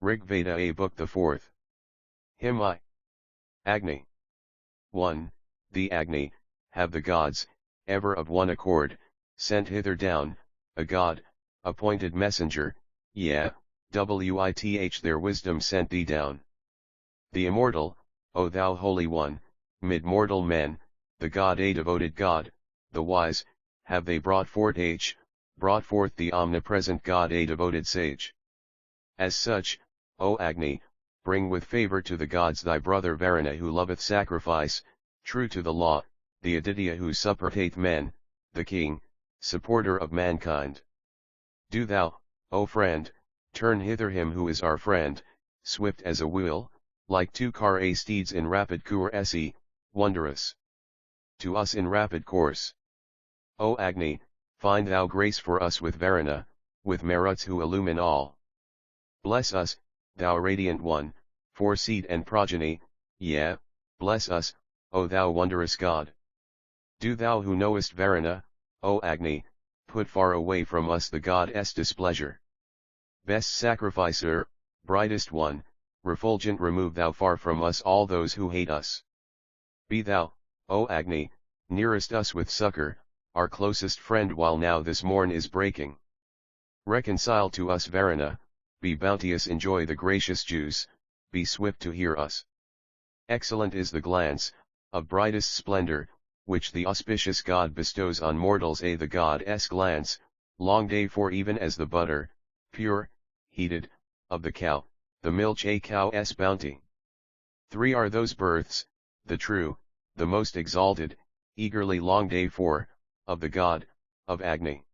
Rugved A Book the 4th. Hymn I. Agni. 1. The Agni, have the gods, ever of one accord, sent hither down, a god, appointed messenger, with their wisdom sent thee down. The immortal, O thou holy one, mid mortal men, the god a devoted god, the wise, have they brought forth the omnipresent god a devoted sage. As such, O Agni, bring with favor to the gods thy brother Varuna who loveth sacrifice, true to the law, the Aditya who supporteth men, the king, supporter of mankind. Do thou, O friend, turn hither him who is our friend, swift as a wheel, like two car steeds in rapid course, wondrous to us in rapid course. O Agni, find thou grace for us with Varuna, with Maruts who illumine all. Bless us, thou radiant one, for seed and progeny, bless us, O thou wondrous God. Do thou who knowest Varuna, O Agni, put far away from us the god's displeasure. Best sacrificer, brightest one, refulgent remove thou far from us all those who hate us. Be thou, O Agni, nearest us with succor, our closest friend while now this morn is breaking. Reconcile to us Varuna, be bounteous enjoy the gracious juice, be swift to hear us. Excellent is the glance, of brightest splendor, which the auspicious God bestows on mortals the God's glance, long day for even as the butter, pure, heated, of the cow, the milch a cow's bounty. 3 are those births, the true, the most exalted, eagerly long day for, of the God, of Agni.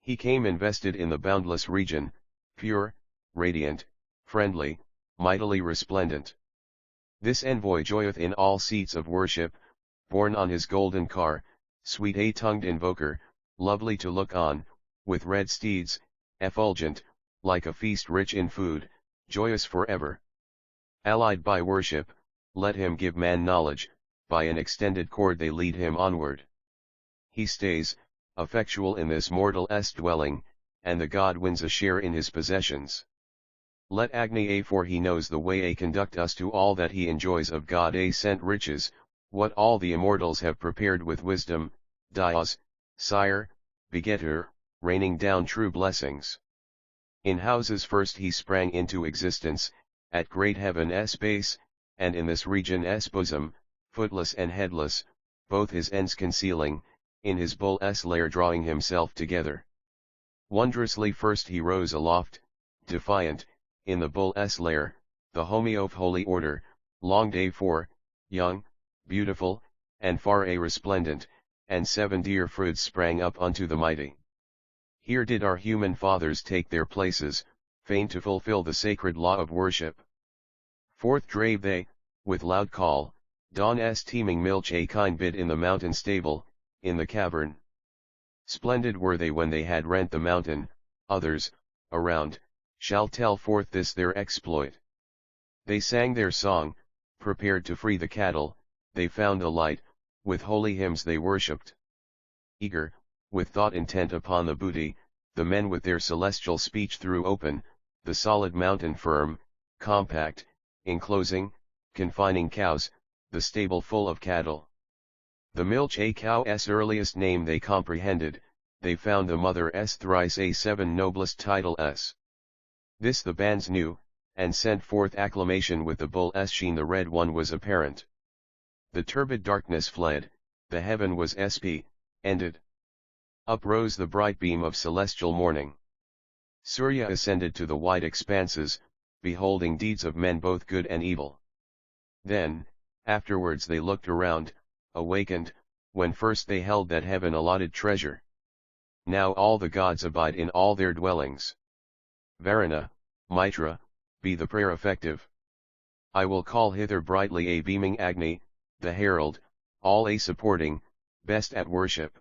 He came invested in the boundless region, pure, radiant, friendly, mightily resplendent. This envoy joyeth in all seats of worship, borne on his golden car, sweet a-tongued invoker, lovely to look on, with red steeds, effulgent, like a feast rich in food, joyous forever. Allied by worship, let him give man knowledge, by an extended cord they lead him onward. He stays, effectual in this mortal's dwelling, and the god wins a share in his possessions. Let Agni a for he knows the way a conduct us to all that he enjoys of God a sent riches, what all the immortals have prepared with wisdom, Dios, sire, begetter, raining down true blessings. In houses first he sprang into existence, at great heaven's base, and in this region's bosom, footless and headless, both his ends concealing, in his bull's lair drawing himself together. Wondrously first he rose aloft, defiant, in the bull's lair, the homeof holy order, long day for, young, beautiful, and far a resplendent, and 7 dear fruits sprang up unto the mighty. Here did our human fathers take their places, fain to fulfill the sacred law of worship. Forth drave they, with loud call, dawn's teeming milch a kine bid in the mountain stable, in the cavern. Splendid were they when they had rent the mountain, others, around, shall tell forth this their exploit. They sang their song, prepared to free the cattle, they found a light, with holy hymns they worshipped. Eager, with thought intent upon the booty, the men with their celestial speech threw open, the solid mountain firm, compact, enclosing, confining cows, the stable full of cattle. The milch a cow's earliest name they comprehended, they found the mother's thrice a 7 noblest titles. This the bands knew, and sent forth acclamation with the bull's sheen the red one was apparent. The turbid darkness fled, the heaven was ended. Up rose the bright beam of celestial morning. Surya ascended to the wide expanses, beholding deeds of men both good and evil. Then, afterwards they looked around, awakened, when first they held that heaven allotted treasure. Now all the gods abide in all their dwellings. Varuna, Mitra, be the prayer effective. I will call hither brightly a beaming Agni, the herald, all a supporting, best at worship.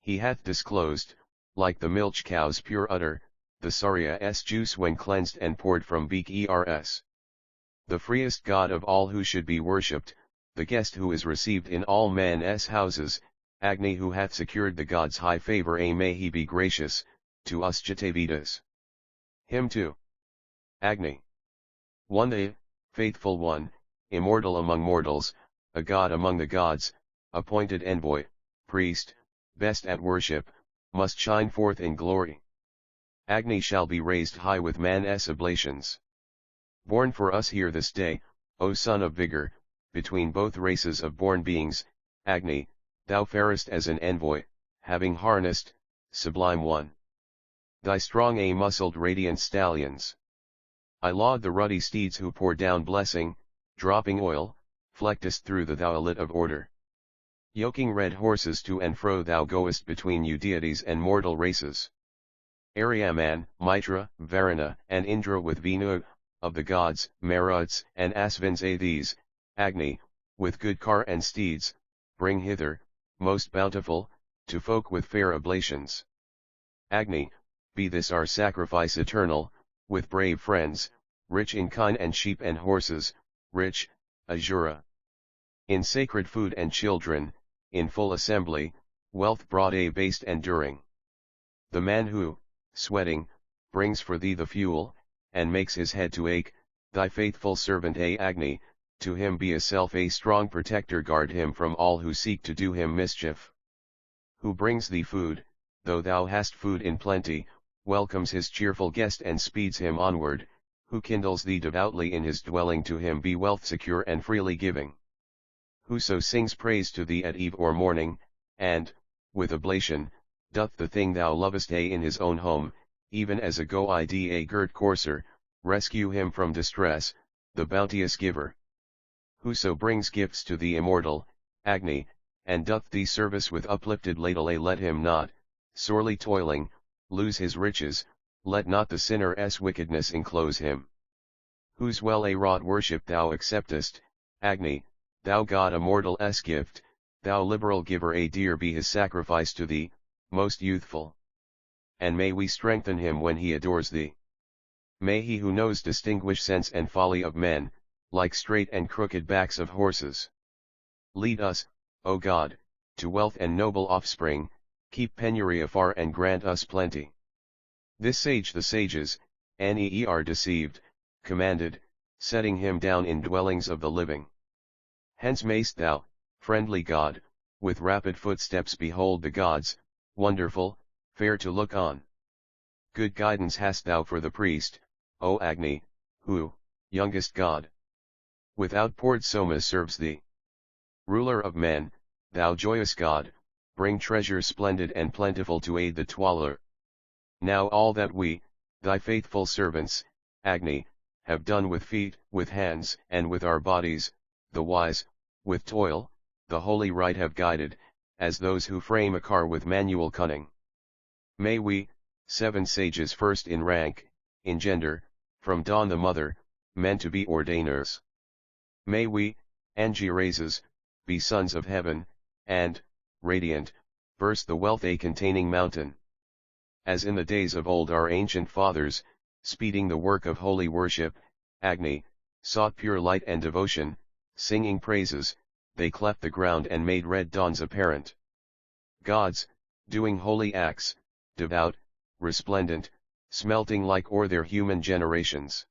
He hath disclosed, like the milch cow's pure udder, the Sarya's juice when cleansed and poured from beak ers. The freest God of all who should be worshipped, the guest who is received in all men's houses, Agni who hath secured the God's high favor may he be gracious, to us Jatavidas. Hymn 2. Agni. 1. The faithful one, immortal among mortals, a god among the gods, appointed envoy, priest, best at worship, must shine forth in glory. Agni shall be raised high with man's oblations. Born for us here this day, O son of vigor, between both races of born beings, Agni, thou farest as an envoy, having harnessed, sublime one, thy strong muscled radiant stallions. I laud the ruddy steeds who pour down blessing, dropping oil, flectest through the thoulet of order. Yoking red horses to and fro thou goest between you deities and mortal races. Aryaman, Mitra, Varuna, and Indra with Venu, of the gods, Maruts, and Asvins these, Agni, with good car and steeds, bring hither, most bountiful, to folk with fair oblations. Agni, be this our sacrifice eternal, with brave friends, rich in kine and sheep and horses, rich, Azura. In sacred food and children, in full assembly, wealth broad based and during. The man who, sweating, brings for thee the fuel, and makes his head to ache, thy faithful servant Agni, to him be a self a strong protector, guard him from all who seek to do him mischief. Who brings thee food, though thou hast food in plenty, welcomes his cheerful guest and speeds him onward, who kindles thee devoutly in his dwelling, to him be wealth secure and freely giving. Whoso sings praise to thee at eve or morning, and, with oblation, doth the thing thou lovest in his own home, even as a girt courser, rescue him from distress, the bounteous giver. Whoso brings gifts to the immortal, Agni, and doth thee service with uplifted ladle, let him not, sorely toiling, lose his riches, let not the sinner's wickedness enclose him. Whose well-wrought worship thou acceptest, Agni, thou God immortal's gift, thou liberal giver, dear be his sacrifice to thee, most youthful. And may we strengthen him when he adores thee. May he who knows distinguish sense and folly of men, like straight and crooked backs of horses. Lead us, O God, to wealth and noble offspring, keep penury afar and grant us plenty. This sage the sages, are deceived, commanded, setting him down in dwellings of the living. Hence mayst thou, friendly God, with rapid footsteps behold the gods, wonderful, fair to look on. Good guidance hast thou for the priest, O Agni, who, youngest god, without poured soma serves thee. Ruler of men, thou joyous God, bring treasure splendid and plentiful to aid the toiler. Now all that we, thy faithful servants, Agni, have done with feet, with hands, and with our bodies, the wise, with toil, the holy right have guided, as those who frame a car with manual cunning. May we, 7 sages first in rank, engender, from dawn the mother, men to be ordainers. May we, Angirases, be sons of heaven, and, radiant, burst the wealth containing mountain. As in the days of old our ancient fathers, speeding the work of holy worship, Agni, sought pure light and devotion, singing praises, they cleft the ground and made red dawns apparent. Gods, doing holy acts, devout, resplendent, smelting like ore their human generations.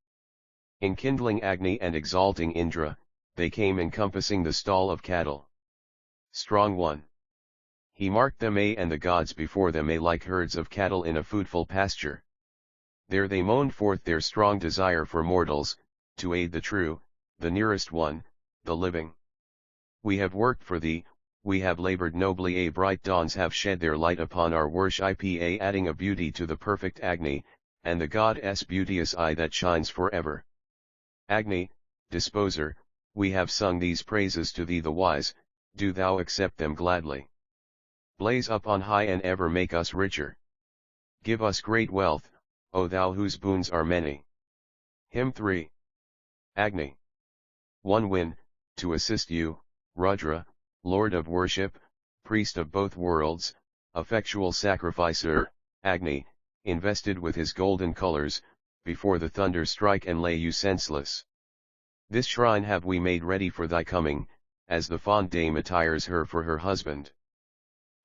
Enkindling Agni and exalting Indra, they came encompassing the stall of cattle. Strong one. He marked them and the gods before them like herds of cattle in a foodful pasture. There they moaned forth their strong desire for mortals, to aid the true, the nearest one, the living. We have worked for thee, we have labored nobly, bright dawns have shed their light upon our worship, adding a beauty to the perfect Agni, and the God's beauteous eye that shines forever. Agni, disposer, we have sung these praises to thee the wise, do thou accept them gladly. Blaze up on high and ever make us richer. Give us great wealth, O thou whose boons are many. Hymn 3. Agni. 1 Win, to assist you, Rudra, Lord of worship, priest of both worlds, effectual sacrificer, Agni, invested with his golden colors, before the thunder strike and lay you senseless. This shrine have we made ready for thy coming, as the fond dame attires her for her husband.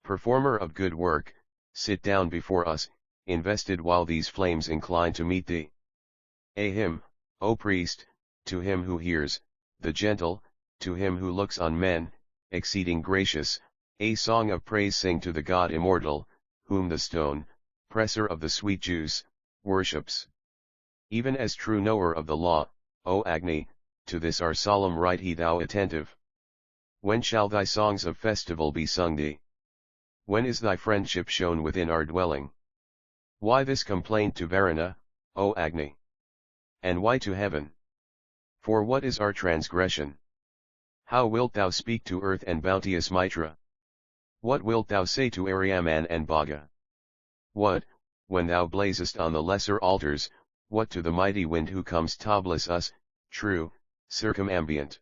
Performer of good work, sit down before us, invested while these flames incline to meet thee. A hymn, O priest, to him who hears, the gentle, to him who looks on men, exceeding gracious, a song of praise sing to the God immortal, whom the stone, presser of the sweet juice, worships. Even as true knower of the law, O Agni, to this our solemn rite he thou attentive. When shall thy songs of festival be sung thee? When is thy friendship shown within our dwelling? Why this complaint to Varuna, O Agni? And why to heaven? For what is our transgression? How wilt thou speak to earth and bounteous Mitra? What wilt thou say to Aryaman and Bhaga? What, when thou blazest on the lesser altars, what to the mighty wind who comes to bless us, true, circumambient?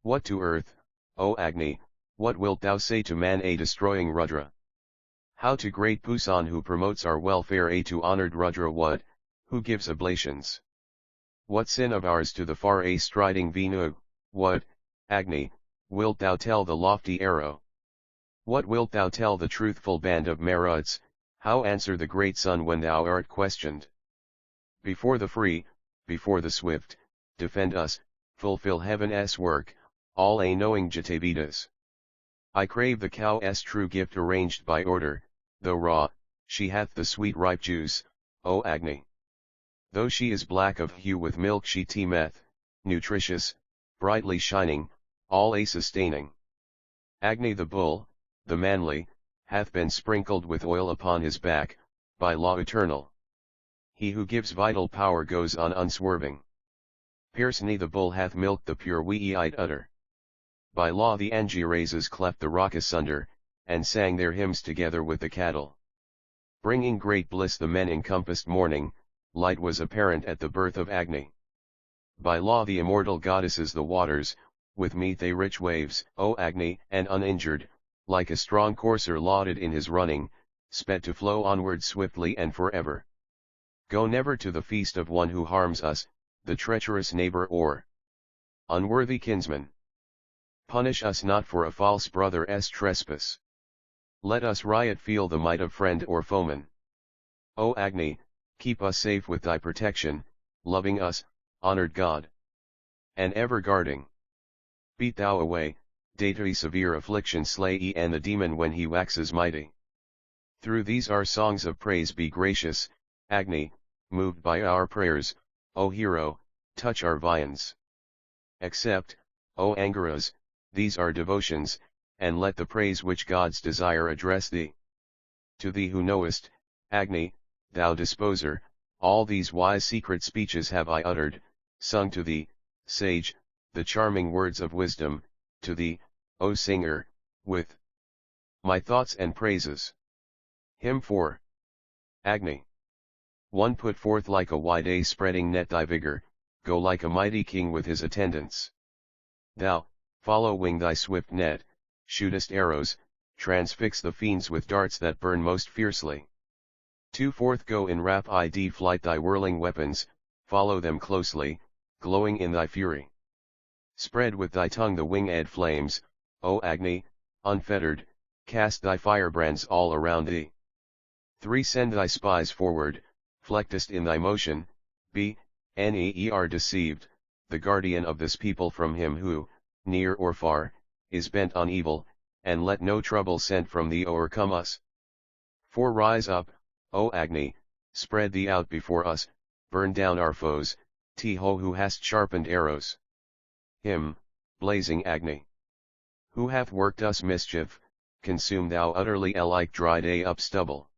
What to earth, O Agni, what wilt thou say to man a destroying Rudra? How to great Pusan who promotes our welfare a to honored Rudra what, who gives oblations? What sin of ours to the far a striding Venu, what, Agni, wilt thou tell the lofty arrow? What wilt thou tell the truthful band of Maruts, how answer the great sun when thou art questioned? Before the free, before the swift, defend us, fulfill heaven's work, all a knowing Jatavidas. I crave the cow's true gift arranged by order, though raw, she hath the sweet ripe juice, O Agni. Though she is black of hue with milk she teemeth, nutritious, brightly shining, all a sustaining. Agni the bull, the manly, hath been sprinkled with oil upon his back, by law eternal. He who gives vital power goes on unswerving. Pierceni the bull hath milked the pure weeite udder. By law the Angirases cleft the rock asunder, and sang their hymns together with the cattle. Bringing great bliss the men encompassed morning, light was apparent at the birth of Agni. By law the immortal goddesses the waters, with meet a rich waves, O Agni, and uninjured, like a strong courser lauded in his running, sped to flow onward swiftly and forever. Go never to the feast of one who harms us, the treacherous neighbor or unworthy kinsman. Punish us not for a false brother's trespass. Let us riot feel the might of friend or foeman. O Agni, keep us safe with thy protection, loving us, honored God, and ever guarding. Beat thou away, deity severe affliction slay ye and the demon when he waxes mighty. Through these our songs of praise be gracious, Agni, moved by our prayers, O hero, touch our viands. Accept, O Angaras, these are devotions, and let the praise which gods desire address thee. To thee who knowest, Agni, thou disposer, all these wise secret speeches have I uttered, sung to thee, sage, the charming words of wisdom, to thee, O singer, with my thoughts and praises. Hymn 4. Agni. 1. Put forth like a wide spreading net thy vigor, go like a mighty king with his attendants. Thou, following thy swift net, shootest arrows, transfix the fiends with darts that burn most fiercely. 2. Forth go in rapid flight thy whirling weapons, follow them closely, glowing in thy fury. Spread with thy tongue the winged flames, O Agni, unfettered, cast thy firebrands all around thee. 3. Send thy spies forward, flectest in thy motion, be, neer deceived, the guardian of this people from him who, near or far, is bent on evil, and let no trouble sent from thee o'ercome us. 4. Rise up, O Agni, spread thee out before us, burn down our foes, Tiho who hast sharpened arrows. Hymn, blazing Agni. Who hath worked us mischief, consume thou utterly like dried up stubble.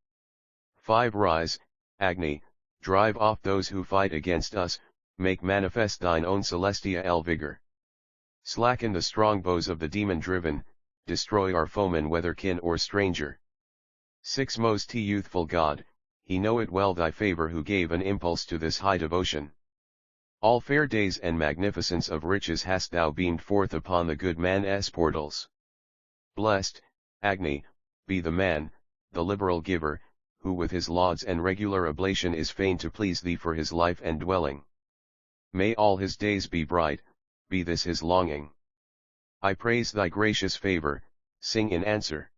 5. Rise, Agni, drive off those who fight against us, make manifest thine own celestial vigor. Slacken the strong bows of the demon-driven, destroy our foemen whether kin or stranger. 6. Most youthful God, he know it well thy favor who gave an impulse to this high devotion. All fair days and magnificence of riches hast thou beamed forth upon the good man's portals. Blessed, Agni, be the man, the liberal giver, who with his lauds and regular oblation is fain to please thee for his life and dwelling. May all his days be bright, be this his longing. I praise thy gracious favor, sing in answer.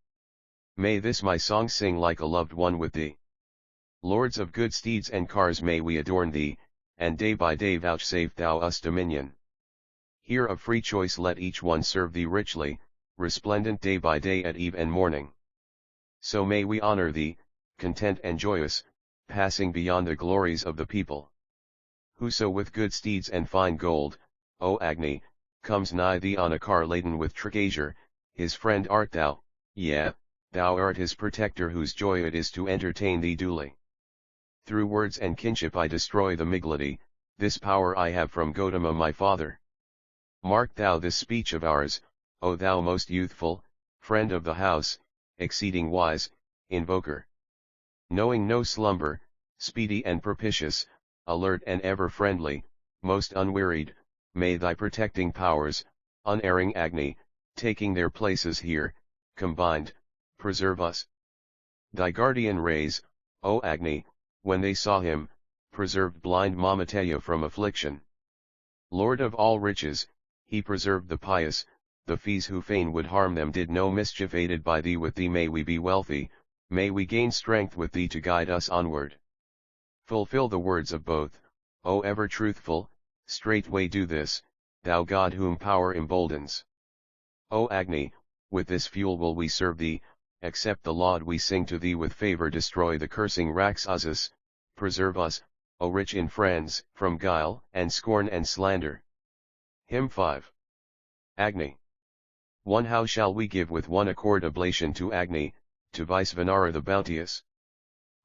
May this my song sing like a loved one with thee. Lords of good steeds and cars may we adorn thee, and day by day vouchsafe thou us dominion. Here of free choice let each one serve thee richly, resplendent day by day at eve and morning. So may we honor thee, content and joyous, passing beyond the glories of the people. Whoso with good steeds and fine gold, O Agni, comes nigh thee on a car laden with treasure, his friend art thou, yea, thou art his protector whose joy it is to entertain thee duly. Through words and kinship I destroy the Migladi, this power I have from Gautama my father. Mark thou this speech of ours, O thou most youthful, friend of the house, exceeding wise, invoker. Knowing no slumber, speedy and propitious, alert and ever friendly, most unwearied, may thy protecting powers, unerring Agni, taking their places here, combined, preserve us. Thy guardian rays, O Agni, when they saw him, preserved blind Mamataya from affliction. Lord of all riches, he preserved the pious, the fees who fain would harm them did no mischief. Aided by thee with thee may we be wealthy, may we gain strength with thee to guide us onward. Fulfill the words of both, O ever truthful, straightway do this, thou God whom power emboldens. O Agni, with this fuel will we serve thee, accept the laud we sing to thee with favor, destroy the cursing Raksasas, preserve us, O rich in friends, from guile and scorn and slander. Hymn 5. Agni. 1. How shall we give with one accord oblation to Agni, to Vaisvanara the bounteous?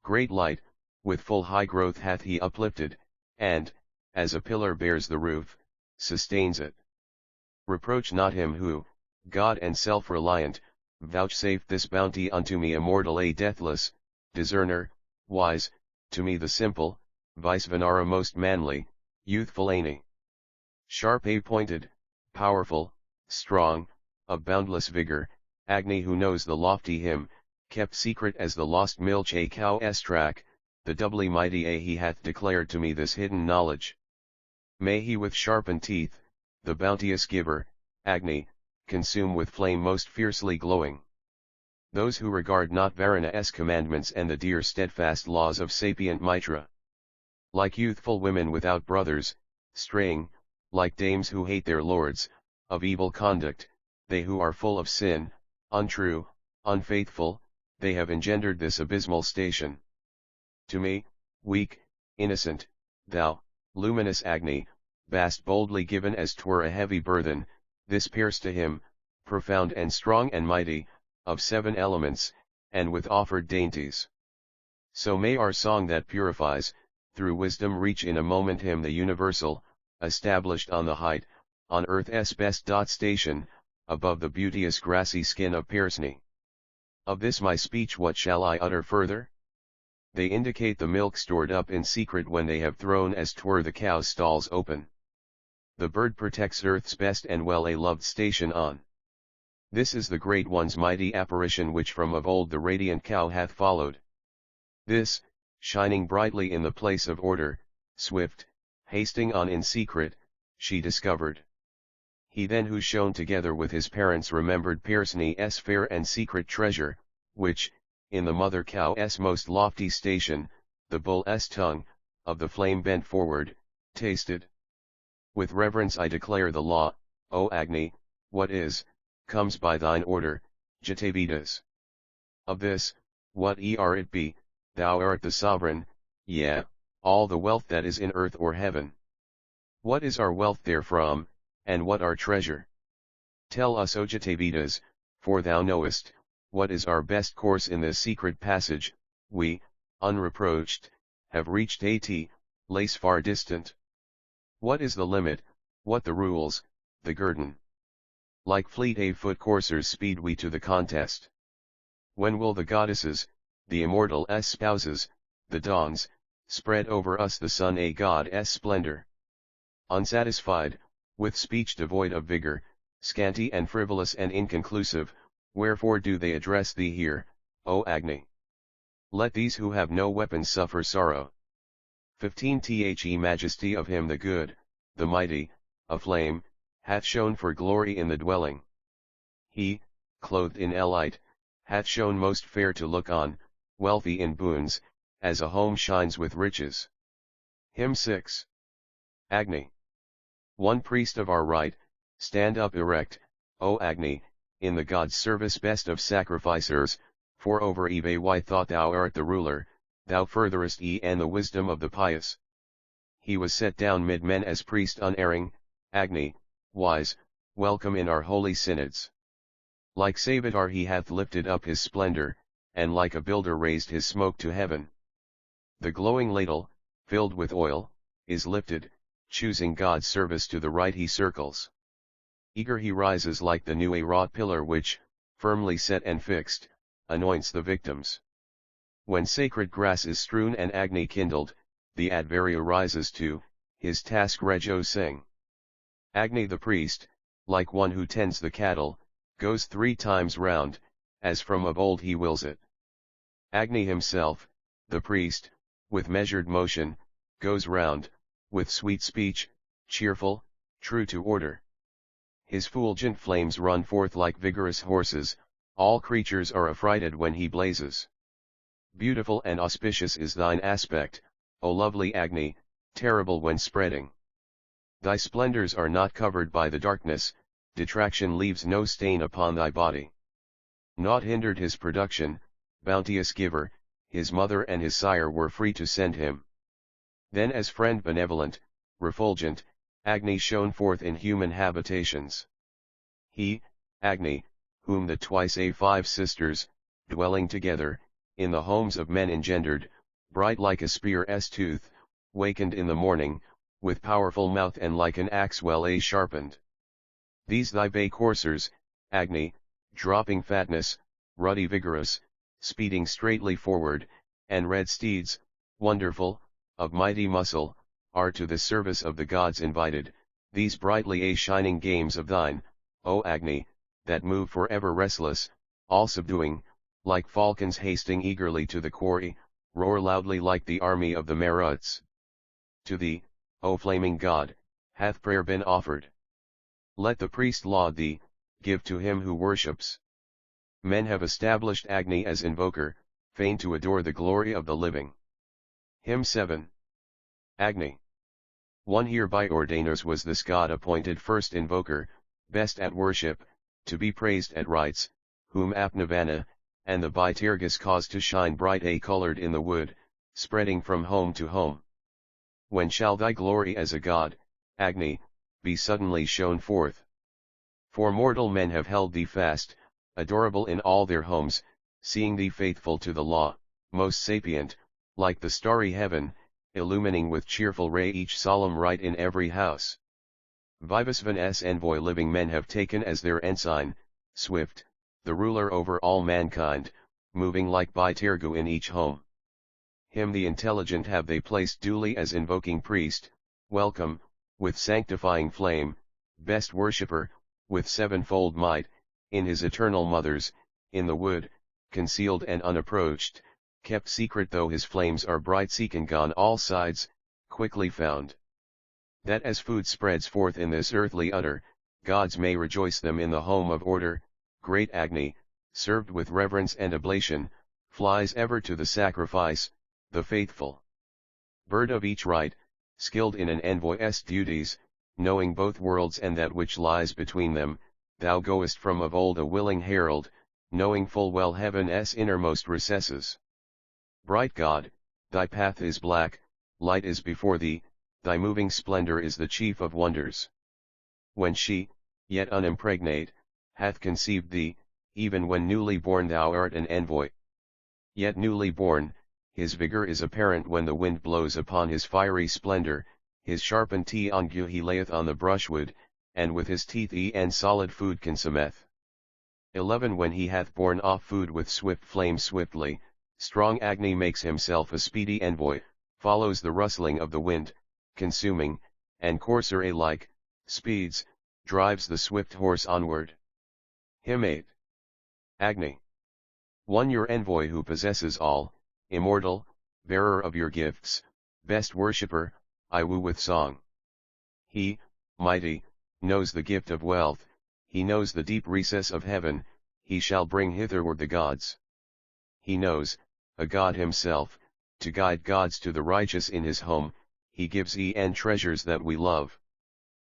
Great light, with full high growth hath he uplifted, and, as a pillar bears the roof, sustains it. Reproach not him who, God and self-reliant, vouchsafe this bounty unto me immortal, a deathless, discerner, wise, to me the simple, Vaisvanara most manly, youthful Ani. Sharp a-pointed, powerful, strong, of boundless vigor, Agni who knows the lofty hymn, kept secret as the lost milch a cow's track, the doubly mighty a he hath declared to me this hidden knowledge. May he with sharpened teeth, the bounteous giver, Agni, consume with flame most fiercely glowing those who regard not Varana's commandments and the dear steadfast laws of sapient Mitra. Like youthful women without brothers, straying, like dames who hate their lords, of evil conduct, they who are full of sin, untrue, unfaithful, they have engendered this abysmal station. To me, weak, innocent, thou, luminous Agni, bast boldly given as 'twere a heavy burthen, this pierce to him, profound and strong and mighty, of 7 elements, and with offered dainties. So may our song that purifies, through wisdom reach in a moment him the universal, established on the height, on earth's best station, above the beauteous grassy skin of Persni. Of this my speech what shall I utter further? They indicate the milk stored up in secret when they have thrown as 'twere the cow's stalls open. The bird protects earth's best and well a loved station on. This is the Great One's mighty apparition which from of old the radiant cow hath followed. This, shining brightly in the place of order, swift, hasting on in secret, she discovered. He then who shone together with his parents remembered Persni's fair and secret treasure, which, in the mother cow's most lofty station, the bull's tongue, of the flame bent forward, tasted. With reverence I declare the law, O Agni, what is, comes by thine order, Jatavedas. Of this, what e'er it be, thou art the sovereign, yea, all the wealth that is in earth or heaven. What is our wealth therefrom, and what our treasure? Tell us, O Jatavedas, for thou knowest, what is our best course in this secret passage. We, unreproached, have reached lace far distant. What is the limit, what the rules, the guerdon? Like fleet a-foot coursers speed we to the contest. When will the goddesses, the immortal spouses, the dawns, spread over us the sun a god's splendor? Unsatisfied, with speech devoid of vigor, scanty and frivolous and inconclusive, wherefore do they address thee here, O Agni? Let these who have no weapons suffer sorrow. 15 The majesty of him the good, the mighty, aflame, hath shone for glory in the dwelling. He, clothed in light, hath shone most fair to look on, wealthy in boons, as a home shines with riches. Hymn 6. Agni. One priest of our right, stand up erect, O Agni, in the God's service best of sacrificers, for over Eve thought thou art the ruler, thou furtherest and the wisdom of the pious. He was set down mid men as priest unerring, Agni, wise, welcome in our holy synods. Like Savitar he hath lifted up his splendor, and like a builder raised his smoke to heaven. The glowing ladle, filled with oil, is lifted, choosing God's service to the right he circles. Eager he rises like the new wrought pillar which, firmly set and fixed, anoints the victims. When sacred grass is strewn and Agni kindled, the Advarya rises to, his task Rego sing. Agni the priest, like one who tends the cattle, goes 3 times round, as from of old he wills it. Agni himself, the priest, with measured motion, goes round, with sweet speech, cheerful, true to order. His fulgent flames run forth like vigorous horses, all creatures are affrighted when he blazes. Beautiful and auspicious is thine aspect, O lovely Agni, terrible when spreading. Thy splendors are not covered by the darkness, detraction leaves no stain upon thy body. Naught hindered his production, bounteous giver, his mother and his sire were free to send him. Then as friend benevolent, refulgent, Agni shone forth in human habitations. He, Agni, whom the twice 5 sisters, dwelling together, in the homes of men engendered, bright like a spear's tooth, wakened in the morning, with powerful mouth and like an axe well sharpened. These thy bay coursers, Agni, dropping fatness, ruddy vigorous, speeding straightly forward, and red steeds, wonderful, of mighty muscle, are to the service of the gods invited, these brightly shining games of thine, O Agni, that move forever restless, all subduing, like falcons hasting eagerly to the quarry, roar loudly like the army of the Maruts. To thee, O flaming God, hath prayer been offered. Let the priest laud thee, give to him who worships. Men have established Agni as invoker, fain to adore the glory of the living. Hymn 7. Agni. One hereby ordainers was this God appointed first invoker, best at worship, to be praised at rites, whom Apnavana, and the Baitirgas caused to shine bright colored in the wood, spreading from home to home. When shall thy glory as a God, Agni, be suddenly shown forth? For mortal men have held thee fast, adorable in all their homes, seeing thee faithful to the law, most sapient, like the starry heaven, illumining with cheerful ray each solemn rite in every house. Vivasvan's envoy living men have taken as their ensign, swift, the ruler over all mankind, moving like Baitirgu in each home. Him the intelligent have they placed duly as invoking priest, welcome, with sanctifying flame, best worshipper, with sevenfold might, in his eternal mothers, in the wood, concealed and unapproached, kept secret though his flames are bright seeking on all sides, quickly found. That as food spreads forth in this earthly udder, gods may rejoice them in the home of order, great Agni, served with reverence and oblation, flies ever to the sacrifice, the faithful bird of each rite, skilled in an envoy's duties, knowing both worlds and that which lies between them, thou goest from of old a willing herald, knowing full well heaven's innermost recesses. Bright God, thy path is black, light is before thee, thy moving splendor is the chief of wonders. When she, yet unimpregnate, hath conceived thee, even when newly born thou art an envoy. Yet newly born, his vigor is apparent when the wind blows upon his fiery splendor, his sharpened teongu he layeth on the brushwood, and with his teeth and solid food consumeth. 11 When he hath borne off food with swift flame swiftly, strong Agni makes himself a speedy envoy, follows the rustling of the wind, consuming, and courser alike, speeds, drives the swift horse onward. Hymn 8. Agni. One your envoy who possesses all, immortal, bearer of your gifts, best worshipper, I woo with song. He, mighty, knows the gift of wealth, he knows the deep recess of heaven, he shall bring hitherward the gods. He knows, a god himself, to guide gods to the righteous in his home, he gives and treasures that we love.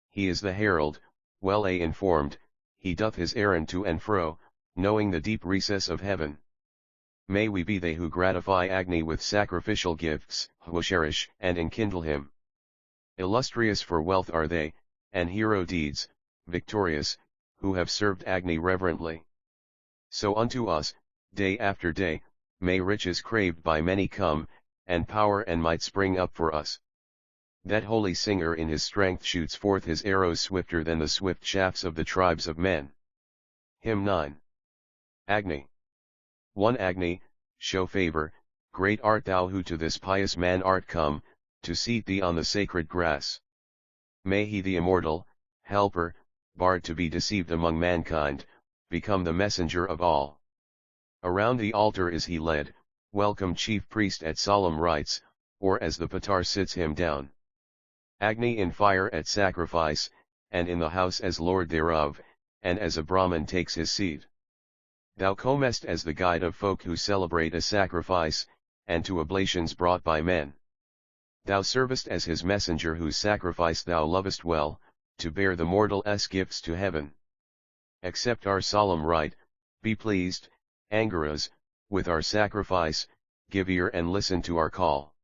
He is the herald, well informed, he doth his errand to and fro, knowing the deep recess of heaven. May we be they who gratify Agni with sacrificial gifts, who cherish and enkindle him. Illustrious for wealth are they, and hero deeds, victorious, who have served Agni reverently. So unto us, day after day, may riches craved by many come, and power and might spring up for us. That holy singer in his strength shoots forth his arrows swifter than the swift shafts of the tribes of men. Hymn 9. Agni. 1 Agni, show favor, great art thou who to this pious man art come, to seat thee on the sacred grass. May he the immortal, helper, barred to be deceived among mankind, become the messenger of all. Around the altar is he led, welcome chief priest at solemn rites, or as the Patar sits him down. Agni in fire at sacrifice, and in the house as lord thereof, and as a Brahman takes his seat. Thou comest as the guide of folk who celebrate a sacrifice, and to oblations brought by men. Thou servest as his messenger whose sacrifice thou lovest well, to bear the mortal's gifts to heaven. Accept our solemn rite, be pleased, Angaras, with our sacrifice, give ear and listen to our call.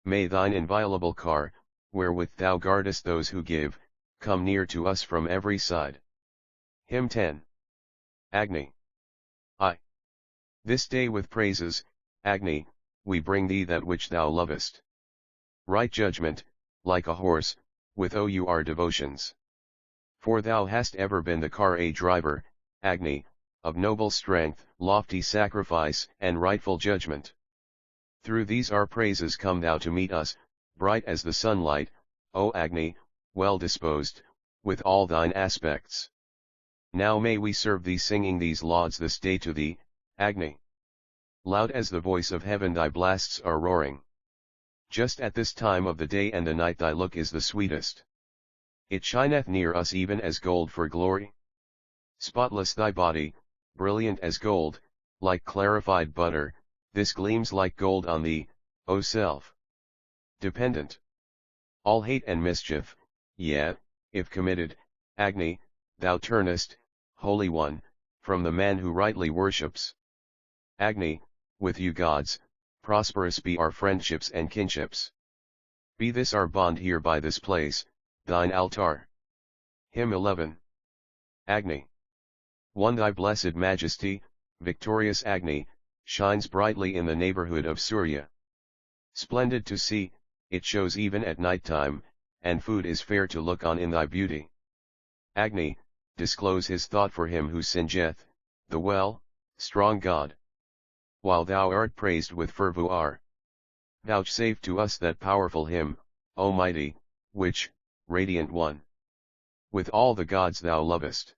May thine inviolable car, wherewith thou guardest those who give, come near to us from every side. Hymn 10. Agni. I. This day with praises, Agni, we bring thee that which thou lovest. Right judgment, like a horse, with our devotions. For thou hast ever been the car driver, Agni, of noble strength, lofty sacrifice, and rightful judgment. Through these our praises come thou to meet us, bright as the sunlight, O Agni, well disposed, with all thine aspects. Now may we serve thee singing these lauds this day to thee, Agni. Loud as the voice of heaven thy blasts are roaring. Just at this time of the day and the night thy look is the sweetest. It shineth near us even as gold for glory. Spotless thy body, brilliant as gold, like clarified butter, this gleams like gold on thee, O self. Dependent. All hate and mischief, yet, if committed, Agni, thou turnest, Holy One, from the man who rightly worships. Agni, with you gods, prosperous be our friendships and kinships. Be this our bond here by this place, thine altar. Hymn 11. Agni. 1 Thy blessed majesty, victorious Agni, shines brightly in the neighborhood of Surya. Splendid to see, it shows even at night time, and food is fair to look on in thy beauty. Agni, disclose his thought for him who singeth, the well, strong God. While thou art praised with fervour, vouchsafe to us that powerful hymn, O mighty, which, radiant one, with all the gods thou lovest.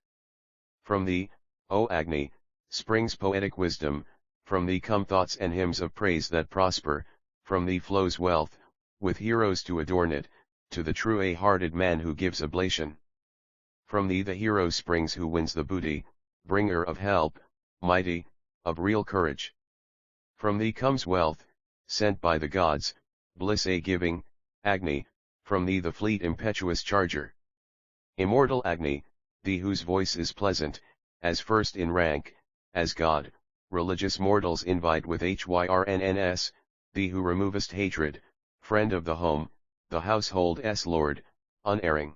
From thee, O Agni, springs poetic wisdom, from thee come thoughts and hymns of praise that prosper, from thee flows wealth, with heroes to adorn it, to the true hearted man who gives oblation. From thee the hero springs who wins the booty, bringer of help, mighty, of real courage. From thee comes wealth, sent by the gods, bliss giving, Agni, from thee the fleet impetuous charger. Immortal Agni, thee whose voice is pleasant, as first in rank, as God, religious mortals invite with hyrnns, thee who removest hatred, friend of the home, the household's lord, unerring.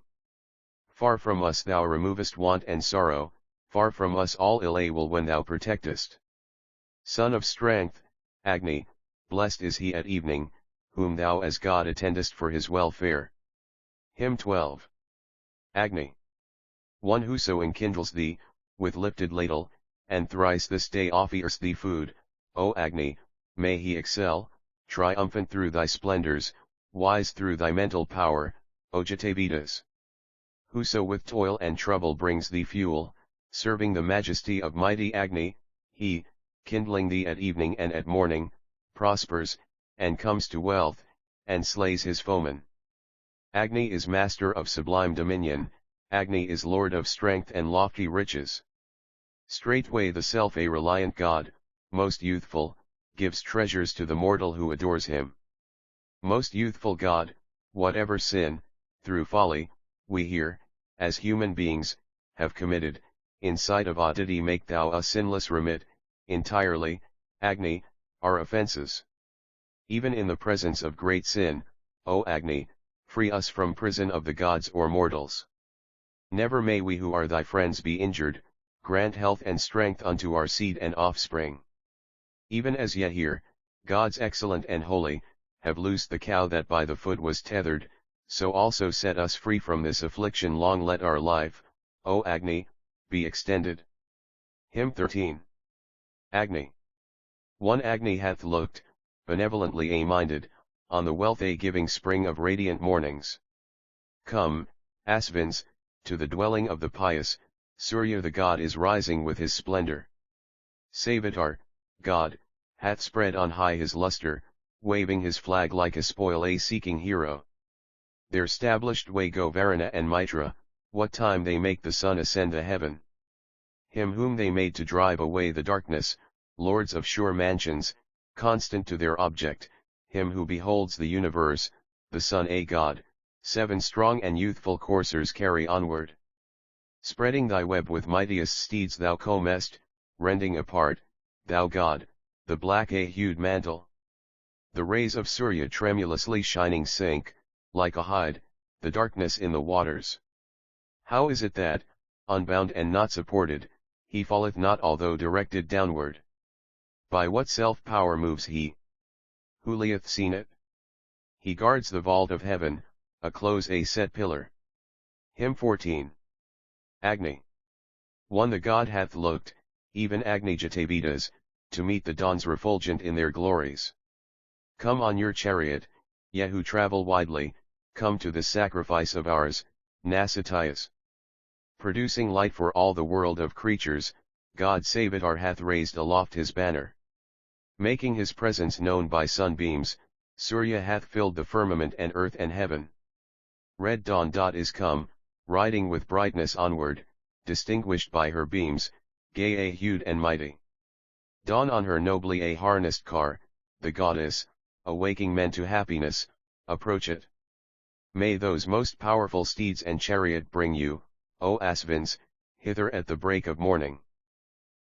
Far from us thou removest want and sorrow, far from us all ill will when thou protectest. Son of strength, Agni, blessed is he at evening, whom thou as God attendest for his welfare. Hymn 12. Agni. 1 Whoso enkindles thee, with lifted ladle, and thrice this day offers thee food, O Agni, may he excel, triumphant through thy splendors, wise through thy mental power, O Jatavedas. Whoso with toil and trouble brings thee fuel, serving the majesty of mighty Agni, he, kindling thee at evening and at morning, prospers, and comes to wealth, and slays his foeman. Agni is master of sublime dominion, Agni is lord of strength and lofty riches. Straightway the self-reliant God, most youthful, gives treasures to the mortal who adores him. Most youthful God, whatever sin, through folly, we here, as human beings, have committed, in sight of oddity make thou us sinless remit, entirely, Agni, our offences. Even in the presence of great sin, O Agni, free us from prison of the gods or mortals. Never may we who are thy friends be injured, grant health and strength unto our seed and offspring. Even as yet here, gods excellent and holy, have loosed the cow that by the foot was tethered, so also set us free from this affliction. Long let our life, O Agni, be extended. Hymn 13. Agni. One Agni hath looked, benevolently a-minded, on the wealth a-giving spring of radiant mornings. Come, Asvins, to the dwelling of the pious, Surya the god is rising with his splendor. Savitar, God, hath spread on high his luster, waving his flag like a spoil a-seeking hero. Their stablished way go Varuna and Mitra, what time they make the sun ascend the heaven. Him whom they made to drive away the darkness, lords of sure mansions, constant to their object, him who beholds the universe, the sun a god, 7 strong and youthful coursers carry onward. Spreading thy web with mightiest steeds thou comest, rending apart, thou god, the black a-hued mantle. The rays of Surya tremulously shining sink, like a hide, the darkness in the waters. How is it that, unbound and not supported, he falleth not although directed downward? By what self-power moves he? Who lieth seen it? He guards the vault of heaven, a close a-set pillar. Hymn 14. Agni. One the god hath looked, even Agni Jatavidas, to meet the dawns refulgent in their glories. Come on your chariot, ye who travel widely, come to this sacrifice of ours, Nasatias. Producing light for all the world of creatures, God Savitar hath raised aloft his banner. Making his presence known by sunbeams, Surya hath filled the firmament and earth and heaven. Red dawn is come, riding with brightness onward, distinguished by her beams, gay a-hued and mighty. Dawn on her nobly a-harnessed car, the goddess, awaking men to happiness, approach it. May those most powerful steeds and chariot bring you, O Asvins, hither at the break of morning.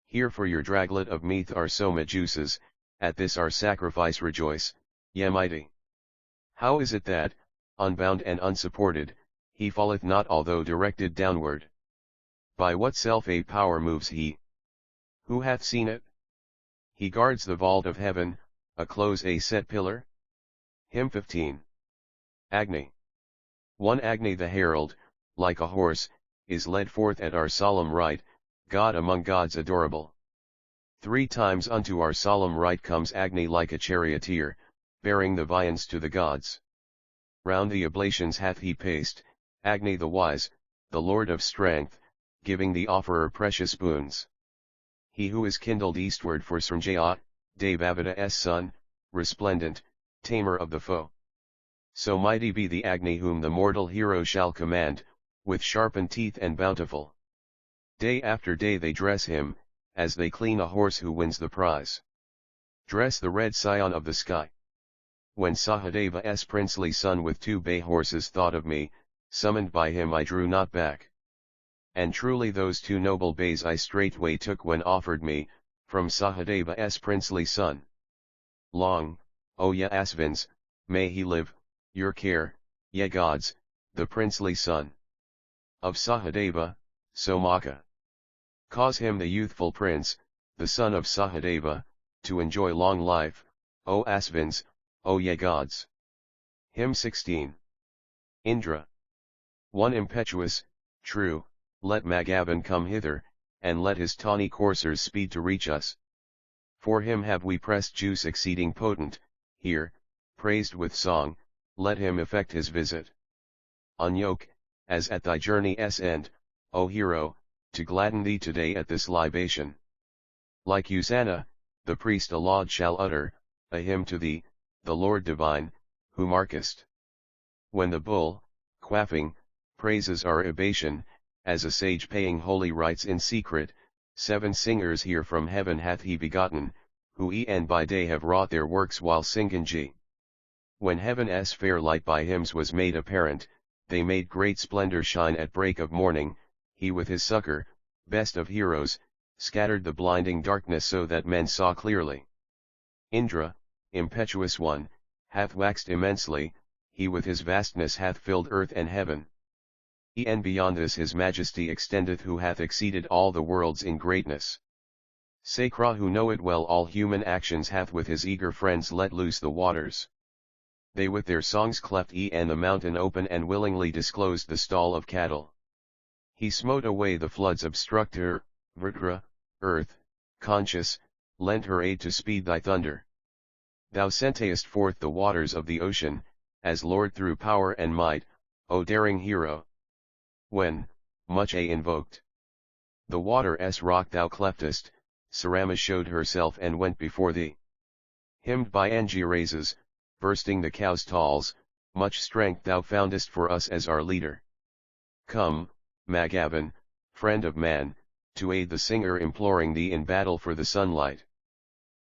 Here for your draglet of meath are soma juices, at this our sacrifice rejoice, ye mighty. How is it that, unbound and unsupported, he falleth not although directed downward? By what self a power moves he? Who hath seen it? He guards the vault of heaven, a close a-set pillar. Hymn 15. Agni. One Agni the herald, like a horse, is led forth at our solemn rite, God among gods adorable. 3 times unto our solemn rite comes Agni like a charioteer, bearing the viands to the gods. Round the oblations hath he paced, Agni the wise, the lord of strength, giving the offerer precious boons. He who is kindled eastward for Sranjaya, Devavada's son, resplendent, tamer of the foe. So mighty be the Agni whom the mortal hero shall command, with sharpened teeth and bountiful. Day after day they dress him, as they clean a horse who wins the prize. Dress the red scion of the sky. When Sahadeva's princely son with 2 bay horses thought of me, summoned by him I drew not back. And truly those 2 noble bays I straightway took when offered me, from Sahadeva's princely son. Long, O ye Asvins, may he live, your care, ye gods, the princely son of Sahadeva, Somaka. Cause him the youthful prince, the son of Sahadeva, to enjoy long life, O Asvins, O ye gods. Hymn 16. Indra. One impetuous, true, let Magavan come hither, and let his tawny coursers speed to reach us. For him have we pressed juice exceeding potent, here, praised with song, let him effect his visit. Unyoke, as at thy journey's end, O hero, to gladden thee today at this libation. Like Usana, the priest a laud shall utter, a hymn to thee, the Lord divine, who markest. When the bull, quaffing, praises our ebation, as a sage paying holy rites in secret, 7 singers here from heaven hath he begotten, who e'en by day have wrought their works while Singanji When heaven's fair light by hymns was made apparent, they made great splendor shine at break of morning, he with his succor, best of heroes, scattered the blinding darkness so that men saw clearly. Indra, impetuous one, hath waxed immensely, he with his vastness hath filled earth and heaven. And beyond this his majesty extendeth who hath exceeded all the worlds in greatness. Sakra who knoweth well all human actions hath with his eager friends let loose the waters. They with their songs cleft and the mountain open and willingly disclosed the stall of cattle. He smote away the floods obstruct her, Vritra, earth, conscious, lent her aid to speed thy thunder. Thou sentest forth the waters of the ocean, as Lord through power and might, O daring hero. When, much invoked, the water's rock thou cleftest, Sarama showed herself and went before thee. Hymned by Angirases, bursting the cow's stalls, much strength thou foundest for us as our leader. Come, Magavan, friend of man, to aid the singer imploring thee in battle for the sunlight.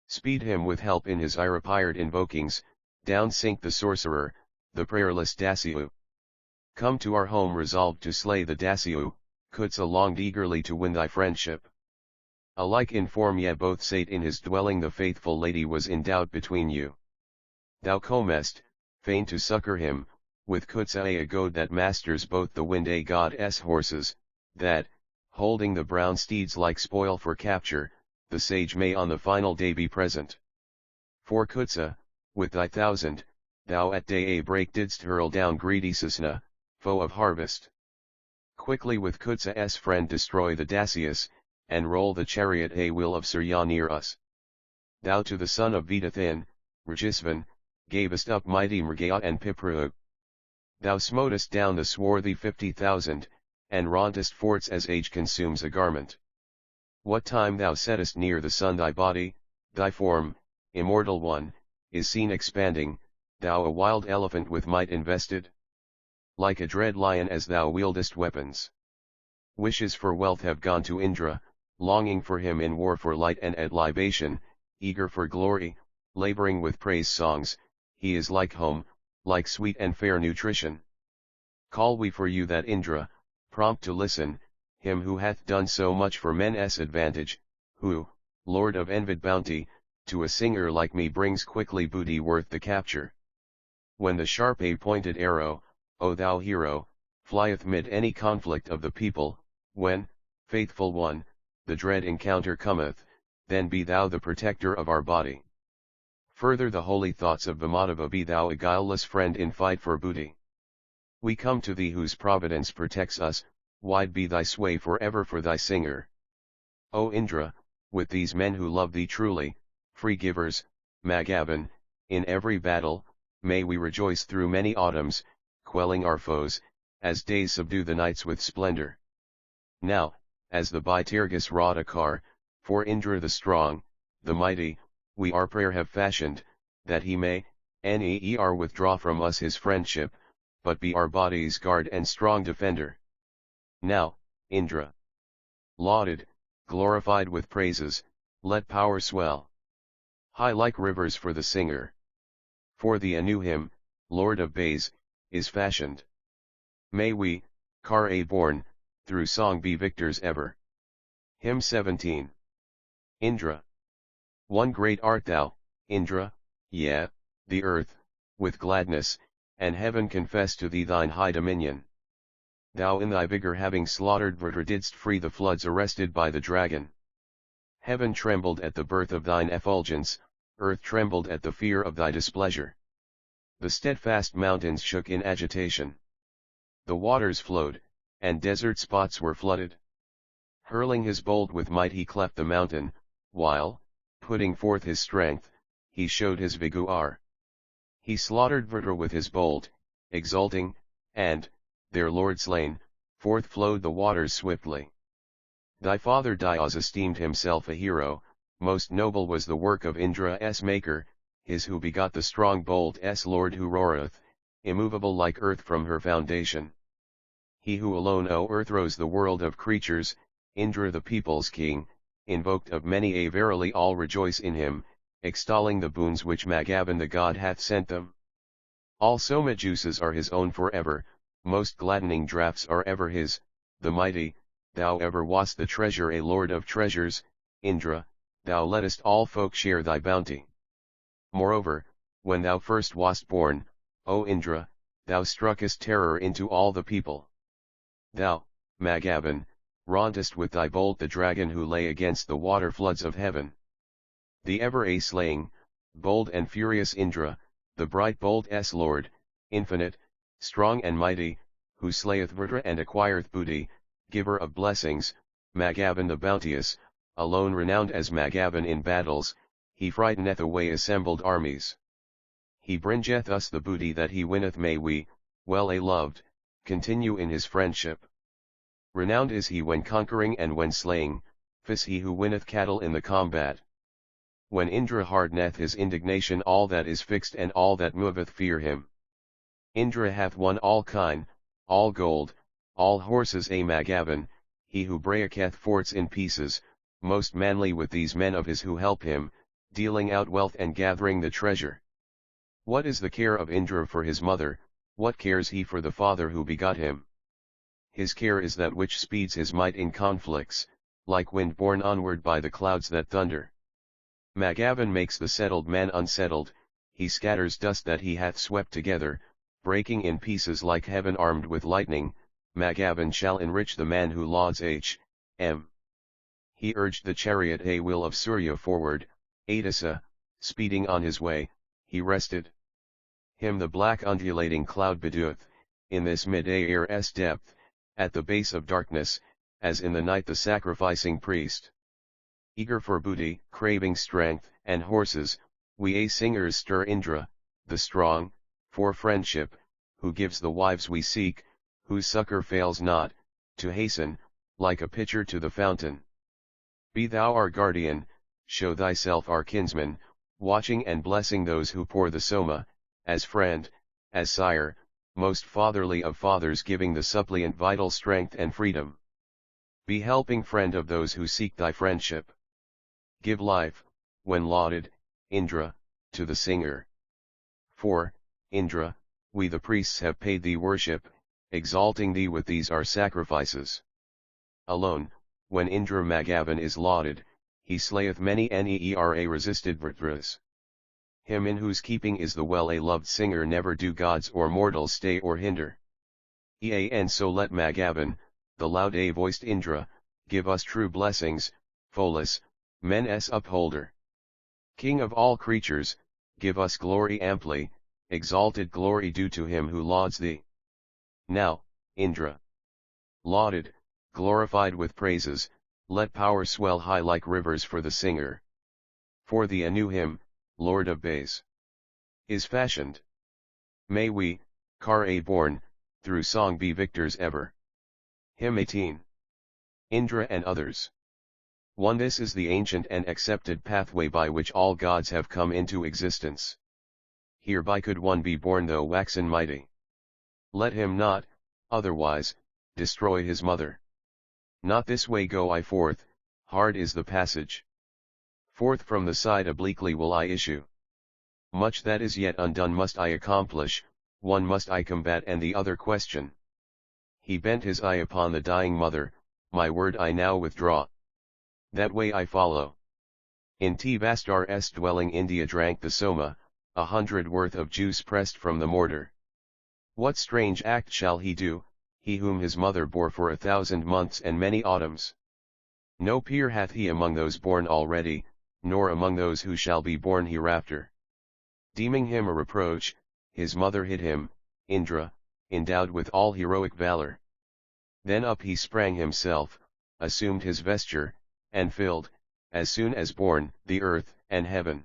Speed him with help in his irapired invokings, down sink the sorcerer, the prayerless Dasyu. Come to our home resolved to slay the Dasyu, Kutsa longed eagerly to win thy friendship. Alike in form ye both sate in his dwelling the faithful lady was in doubt between you. Thou comest, fain to succor him, with Kutsa a goad that masters both the wind god's horses, that, holding the brown steeds like spoil for capture, the sage may on the final day be present. For Kutsa, with thy thousand, thou at day-break didst hurl down greedy Susna, foe of harvest. Quickly with Kutsa's friend destroy the Dacius, and roll the chariot wheel of Surya near us. Thou to the son of Vedathin, Rajisvan, gavest up mighty Mrgaya and Piprahug. Thou smotest down the swarthy 50,000, and rauntest forts as age consumes a garment. What time thou settest near the sun thy body, thy form, immortal one, is seen expanding, thou a wild elephant with might invested? Like a dread lion as thou wieldest weapons. Wishes for wealth have gone to Indra, longing for him in war for light and at libation, eager for glory, laboring with praise songs, he is like home, like sweet and fair nutrition. Call we for you that Indra, prompt to listen, him who hath done so much for men's advantage, who, Lord of envied bounty, to a singer like me brings quickly booty worth the capture. When the sharp pointed arrow, O thou hero, flieth mid any conflict of the people, when, faithful one, the dread encounter cometh, then be thou the protector of our body. Further the holy thoughts of Vamadeva be thou a guileless friend in fight for booty. We come to thee whose providence protects us, wide be thy sway forever for thy singer. O Indra, with these men who love thee truly, free givers, Magavan, in every battle, may we rejoice through many autumns, quelling our foes, as days subdue the nights with splendor. Now, as the Baitirgas Radhakar, for Indra the strong, the mighty, we our prayer have fashioned, that he may, ne'er withdraw from us his friendship, but be our body's guard and strong defender. Now, Indra, lauded, glorified with praises, let power swell high like rivers for the singer. For the anew him, Lord of Bays, is fashioned. May we, Kar born, through song be victors ever. Hymn 17. Indra. One great art thou, Indra, yea, the earth, with gladness, and heaven confess to thee thine high dominion. Thou in thy vigor having slaughtered Vritra didst free the floods arrested by the dragon. Heaven trembled at the birth of thine effulgence, earth trembled at the fear of thy displeasure. The steadfast mountains shook in agitation. The waters flowed, and desert spots were flooded. Hurling his bolt with might he cleft the mountain, while, putting forth his strength, he showed his vigour. He slaughtered Vritra with his bolt, exulting, and, their lord slain, forth flowed the waters swiftly. Thy father Diaz esteemed himself a hero, most noble was the work of Indra's maker, his who begot the strong bolt's lord who roareth, immovable like earth from her foundation. He who alone o'erthrows the world of creatures, Indra the people's king, invoked of many verily all rejoice in him, extolling the boons which Magavan the god hath sent them. All soma juices are his own forever, most gladdening draughts are ever his, the mighty, thou ever wast the treasure a lord of treasures, Indra, thou lettest all folk share thy bounty. Moreover, when thou first wast born, O Indra, thou struckest terror into all the people. Thou, Magavan, rauntest with thy bolt the dragon who lay against the water floods of heaven. The ever-slaying, bold and furious Indra, the bright bold Lord, infinite, strong and mighty, who slayeth Vritra and acquireth booty, giver of blessings, Magavan the bounteous, alone renowned as Magavan in battles, he frighteneth away assembled armies. He bringeth us the booty that he winneth. May we, well-loved, continue in his friendship. Renowned is he when conquering and when slaying, 'tis he who winneth cattle in the combat. When Indra hardeneth his indignation, all that is fixed and all that moveth fear him. Indra hath won all kine, all gold, all horses. A Magavan, he who breaketh forts in pieces, most manly with these men of his who help him, dealing out wealth and gathering the treasure. What is the care of Indra for his mother, what cares he for the father who begot him? His care is that which speeds his might in conflicts, like wind borne onward by the clouds that thunder. Magavan makes the settled man unsettled, he scatters dust that he hath swept together, breaking in pieces like heaven armed with lightning. Magavan shall enrich the man who lauds H.M. He urged the chariot a will of Surya forward, Adisa, speeding on his way, he rested. Him the black undulating cloud bedoeth, in this mid-air's depth, at the base of darkness, as in the night the sacrificing priest. Eager for booty, craving strength, and horses, we singers stir Indra, the strong, for friendship, who gives the wives we seek, whose succor fails not, to hasten, like a pitcher to the fountain. Be thou our guardian, show thyself our kinsman, watching and blessing those who pour the soma, as friend, as sire, most fatherly of fathers, giving the suppliant vital strength and freedom. Be helping friend of those who seek thy friendship. Give life, when lauded, Indra, to the singer. For, Indra, we the priests have paid thee worship, exalting thee with these our sacrifices. Alone, when Indra Magavan is lauded, he slayeth many Neera resisted Vritras. Him in whose keeping is the well-loved singer, never do gods or mortals stay or hinder. And so let Magavan, the loud-voiced Indra, give us true blessings, Pholus, men's upholder. King of all creatures, give us glory amply, exalted glory due to him who lauds thee. Now, Indra, lauded, glorified with praises, let power swell high like rivers for the singer. For the anew hymn, Lord of Bays, is fashioned. May we, born, through song be victors ever. Hymn 18. Indra and others. 1. This is the ancient and accepted pathway by which all gods have come into existence. Hereby could one be born though waxen mighty. Let him not, otherwise, destroy his mother. Not this way go I forth, hard is the passage. Forth from the side obliquely will I issue. Much that is yet undone must I accomplish, one must I combat and the other question. He bent his eye upon the dying mother, my word I now withdraw. That way I follow. In Tvastar's dwelling India drank the soma, 100 worth of juice pressed from the mortar. What strange act shall he do, he whom his mother bore for 1,000 months and many autumns? No peer hath he among those born already, nor among those who shall be born hereafter. Deeming him a reproach, his mother hid him, Indra, endowed with all heroic valor. Then up he sprang himself, assumed his vesture, and filled, as soon as born, the earth and heaven.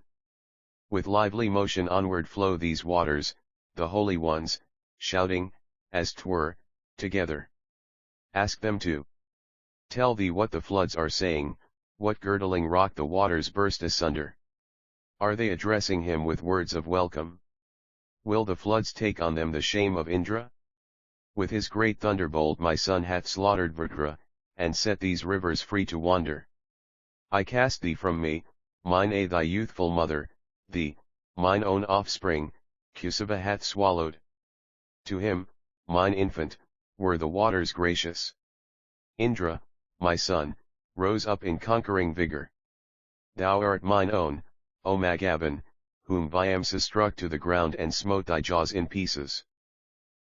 With lively motion onward flow these waters, the holy ones, shouting, as 'twere, together. Ask them to tell thee what the floods are saying, what girdling rock the waters burst asunder. Are they addressing him with words of welcome? Will the floods take on them the shame of Indra? With his great thunderbolt my son hath slaughtered Vritra, and set these rivers free to wander. I cast thee from me, mine thy youthful mother, thee, mine own offspring, Kusaba hath swallowed. To him, mine infant, were the waters gracious. Indra, my son, rose up in conquering vigor. Thou art mine own, O Magavan, whom Vyamsa struck to the ground and smote thy jaws in pieces.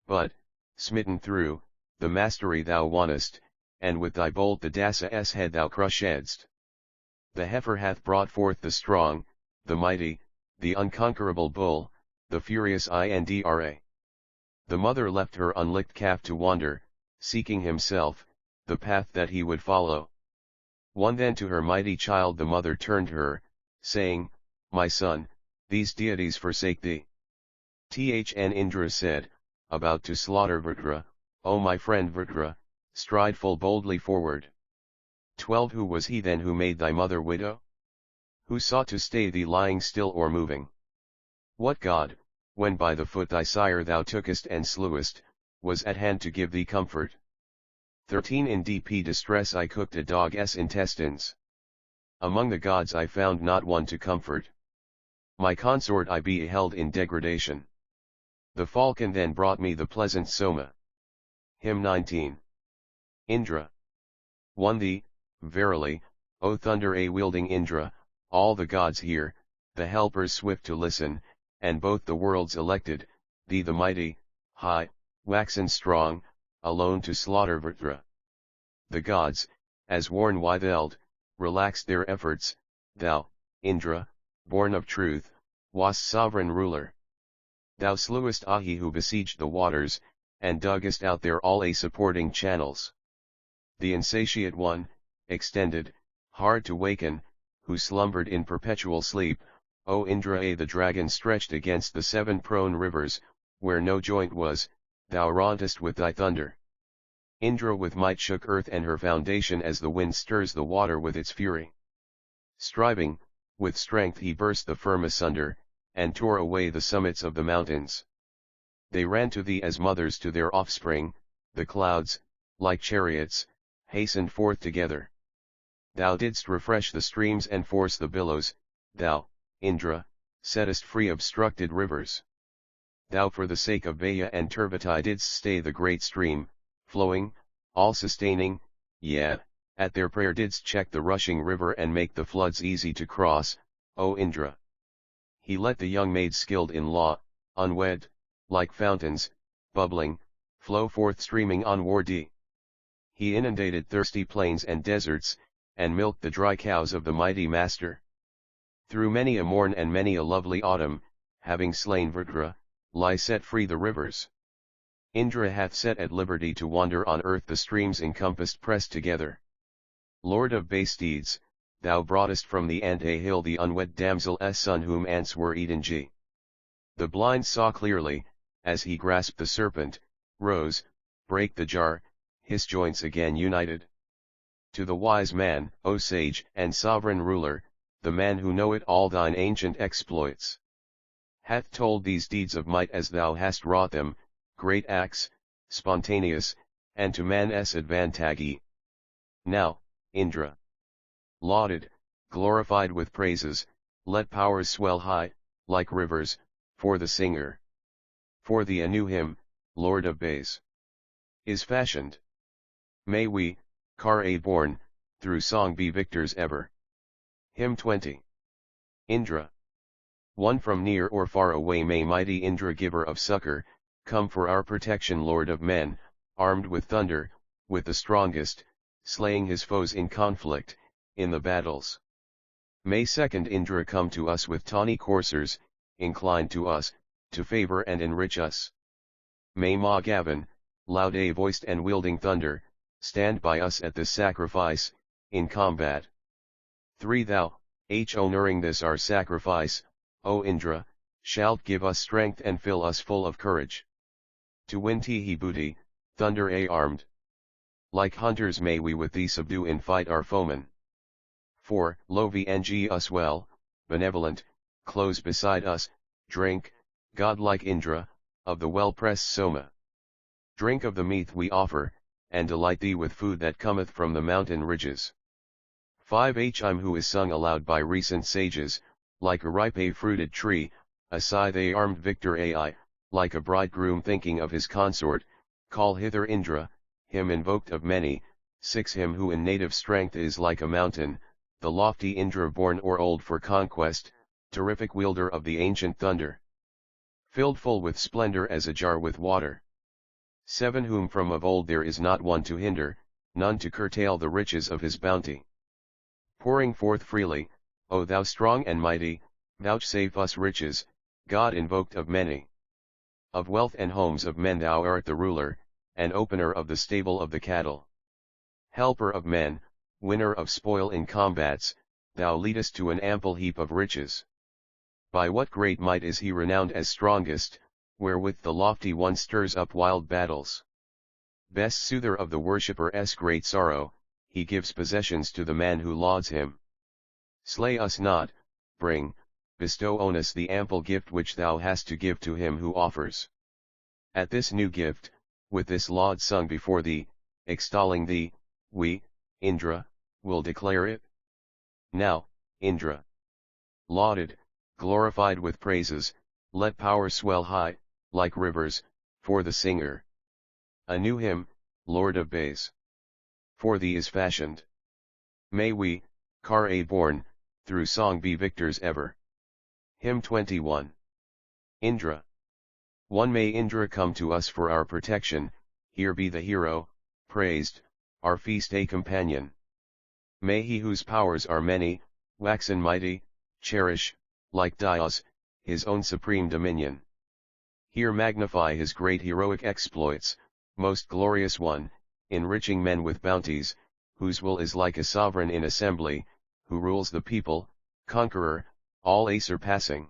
But, smitten through, the mastery thou wonnest, and with thy bolt the Dasa's head thou crushedst. The heifer hath brought forth the strong, the mighty, the unconquerable bull, the furious Indra. The mother left her unlicked calf to wander, seeking himself, the path that he would follow. One then to her mighty child the mother turned her, saying, My son, these deities forsake thee. Thn Indra said, about to slaughter Vritra, O my friend Vritra, stride full boldly forward. 12 Who was he then who made thy mother widow? Who sought to stay thee lying still or moving? What god, when by the foot thy sire thou tookest and slewest, was at hand to give thee comfort? 13 In deep distress I cooked a dog's intestines. Among the gods I found not one to comfort. My consort I beheld in degradation. The falcon then brought me the pleasant Soma. Hymn 19. Indra. Won thee, verily, O thunder-wielding Indra, all the gods hear, the helpers swift to listen, and both the worlds elected, thee the mighty, high, waxen strong, alone to slaughter Vritra. The gods, as warn withheld, relaxed their efforts, thou, Indra, born of truth, wast sovereign ruler. Thou slewest Ahi who besieged the waters, and duggest out there all supporting channels. The insatiate one, extended, hard to waken, who slumbered in perpetual sleep, O Indra the dragon stretched against the 7 prone rivers, where no joint was, thou rauntest with thy thunder. Indra with might shook earth and her foundation as the wind stirs the water with its fury. Striving, with strength he burst the firm asunder, and tore away the summits of the mountains. They ran to thee as mothers to their offspring, the clouds, like chariots, hastened forth together. Thou didst refresh the streams and force the billows, thou, Indra, settest free obstructed rivers. Thou for the sake of Vaya and Turvati didst stay the great stream, flowing, all-sustaining, yea, at their prayer didst check the rushing river and make the floods easy to cross, O Indra. He let the young maids skilled in law, unwed, like fountains, bubbling, flow forth streaming onward thee. He inundated thirsty plains and deserts, and milked the dry cows of the mighty master. Through many a morn and many a lovely autumn, having slain Vritra, lie set free the rivers. Indra hath set at liberty to wander on earth the streams encompassed pressed together. Lord of base deeds, thou broughtest from the ant-hill the unwed damsel's son whom ants were eaten. The blind saw clearly, as he grasped the serpent, rose, brake the jar, his joints again united. To the wise man, O sage and sovereign ruler, the man who knoweth all thine ancient exploits, hath told these deeds of might as thou hast wrought them, great acts, spontaneous, and to man's advantage. Now, Indra, lauded, glorified with praises, let powers swell high, like rivers, for the singer. For the a new hymn, Lord of Bays, is fashioned. May we, Kara born, through song be victors ever. Hymn 20. Indra. One from near or far away may mighty Indra giver of succor, come for our protection Lord of men, armed with thunder, with the strongest, slaying his foes in conflict, in the battles. May second Indra come to us with tawny coursers, inclined to us, to favor and enrich us. May Magavan, loud voiced and wielding thunder, stand by us at this sacrifice, in combat. 3 Thou, honoring this our sacrifice, O Indra, shalt give us strength and fill us full of courage. To win Tihi booty, thunder armed. Like hunters may we with thee subdue in fight our foemen. 4 Loving us well, benevolent, close beside us, drink, godlike Indra, of the well-pressed Soma. Drink of the meat we offer, and delight thee with food that cometh from the mountain ridges. 5 Him who is sung aloud by recent sages, like a ripe fruited tree, Asai the armed victor Ai, like a bridegroom thinking of his consort, call hither Indra, him invoked of many, 6 Him who in native strength is like a mountain, the lofty Indra born or old for conquest, terrific wielder of the ancient thunder. Filled full with splendor as a jar with water. 7 Whom from of old there is not one to hinder, none to curtail the riches of his bounty. Pouring forth freely, O thou strong and mighty, vouchsafe us riches, God invoked of many. Of wealth and homes of men thou art the ruler, and opener of the stable of the cattle. Helper of men, winner of spoil in combats, thou leadest to an ample heap of riches. By what great might is he renowned as strongest, wherewith the lofty one stirs up wild battles. Best soother of the worshipper's great sorrow, he gives possessions to the man who lauds him. Slay us not, bestow on us the ample gift which thou hast to give to him who offers. At this new gift, with this laud sung before thee, extolling thee, we, Indra, will declare it. Now, Indra, lauded, glorified with praises, let power swell high, like rivers, for the singer. A new hymn, Lord of Bays, for thee is fashioned. May we, Kar born, through song be victors ever. Hymn 21. Indra. 1 May Indra come to us for our protection, here be the hero, praised, our feast a companion. May he whose powers are many, waxen mighty, cherish, like Dios, his own supreme dominion. Here magnify his great heroic exploits, most glorious one, enriching men with bounties, whose will is like a sovereign in assembly, who rules the people, conqueror, all a surpassing.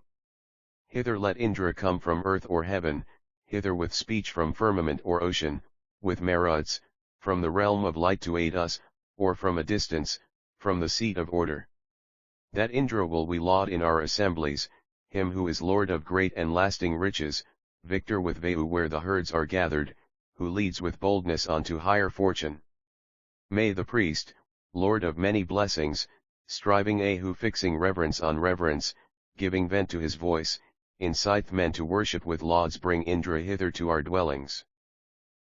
Hither let Indra come from earth or heaven, hither with speech from firmament or ocean, with Maruds, from the realm of light to aid us, or from a distance, from the seat of order. That Indra will we laud in our assemblies, him who is Lord of great and lasting riches, victor with Vayu where the herds are gathered, who leads with boldness on to higher fortune. May the priest, Lord of many blessings, striving who fixing reverence on reverence, giving vent to his voice, incite men to worship with lauds bring Indra hither to our dwellings.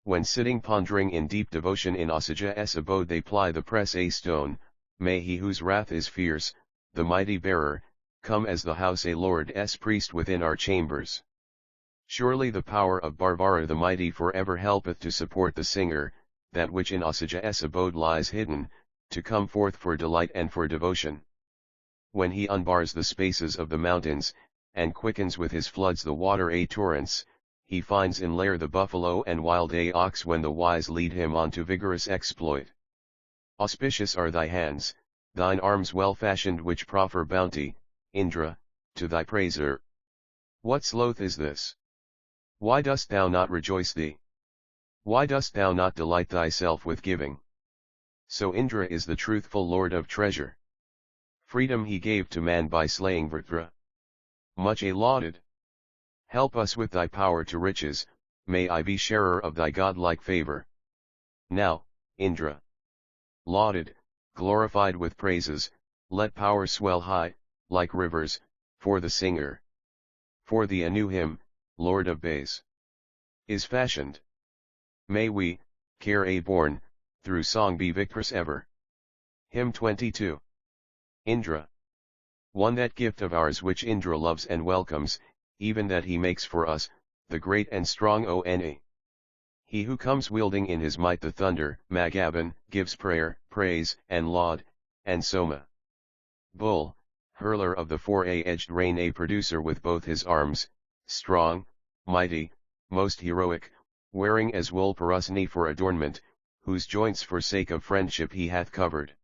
When sitting pondering in deep devotion in Asaja's abode they ply the press a stone, may he whose wrath is fierce, the mighty bearer, come as the house a Lord's priest within our chambers. Surely the power of Bharvara the mighty forever helpeth to support the singer, that which in Asaja's abode lies hidden, to come forth for delight and for devotion. When he unbars the spaces of the mountains, and quickens with his floods the water a torrents, he finds in lair the buffalo and wild a ox when the wise lead him on to vigorous exploit. Auspicious are thy hands, thine arms well fashioned which proffer bounty, Indra, to thy praiser. What sloth is this? Why dost thou not rejoice thee? Why dost thou not delight thyself with giving? So Indra is the truthful Lord of treasure. Freedom he gave to man by slaying Vritra. Much a lauded. Help us with thy power to riches, may I be sharer of thy godlike favor. Now, Indra, lauded, glorified with praises, let power swell high, like rivers, for the singer. For thee a new hymn, Lord of Bays, is fashioned. May we, Kar born, through song be victors ever. Hymn 22. Indra. 1 That gift of ours which Indra loves and welcomes, even that he makes for us, the great and strong Ona. He who comes wielding in his might the thunder, Magavan, gives prayer, praise, and laud, and Soma. Bull, hurler of the four-edged rain a producer with both his arms, strong, mighty, most heroic, wearing as wool parusni for adornment, whose joints for sake of friendship he hath covered.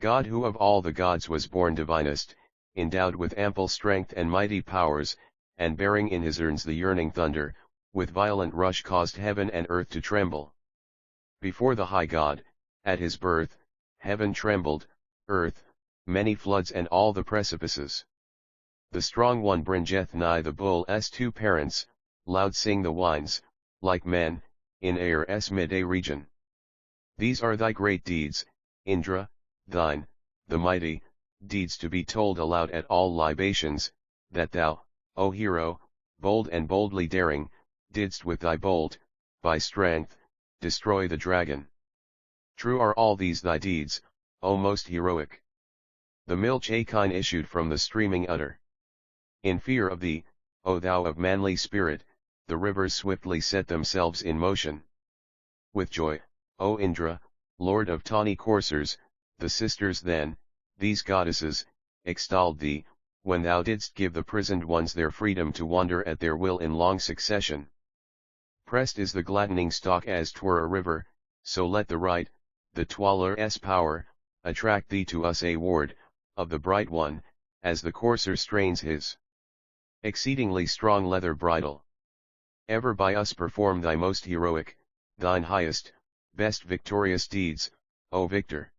God who of all the gods was born divinest, endowed with ample strength and mighty powers, and bearing in his urns the yearning thunder, with violent rush caused heaven and earth to tremble. Before the high God, at his birth, heaven trembled, earth, many floods and all the precipices. The strong one bringeth nigh the bull's 2 parents, loud sing the winds, like men, in air's midday region. These are thy great deeds, Indra, thine, the mighty, deeds to be told aloud at all libations, that thou, O hero, bold and boldly daring, didst with thy bolt, by strength, destroy the dragon. True are all these thy deeds, O most heroic. The milch Akine issued from the streaming udder. In fear of thee, O thou of manly spirit, the rivers swiftly set themselves in motion. With joy, O Indra, lord of tawny coursers, the sisters then, these goddesses, extolled thee, when thou didst give the prisoned ones their freedom to wander at their will in long succession. Pressed is the gladdening stalk as 'twere a river, so let the right, the Twaler's power, attract thee to us a ward, of the bright one, as the courser strains his exceedingly strong leather bridle. Ever by us perform thy most heroic, thine highest, best victorious deeds, O victor.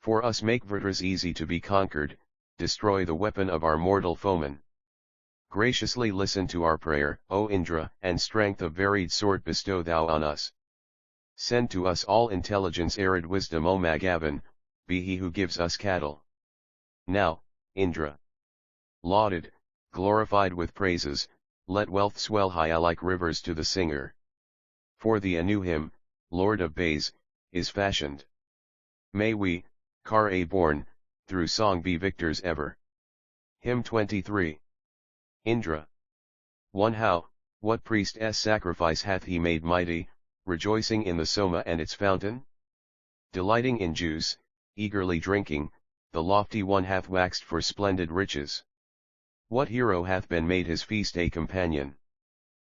For us make Vritra's easy to be conquered, destroy the weapon of our mortal foeman. Graciously listen to our prayer, O Indra, and strength of varied sort bestow thou on us. Send to us all intelligence arid wisdom, O Magavan, be he who gives us cattle. Now, Indra, lauded, glorified with praises, let wealth swell high like rivers to the singer. For the anew hymn, Lord of Bays, is fashioned. May we, Kare born, through song be victors ever. Hymn 23. Indra. 1. How, what priest's sacrifice hath he made mighty, rejoicing in the Soma and its fountain? Delighting in juice, eagerly drinking, the lofty one hath waxed for splendid riches. What hero hath been made his feast a companion?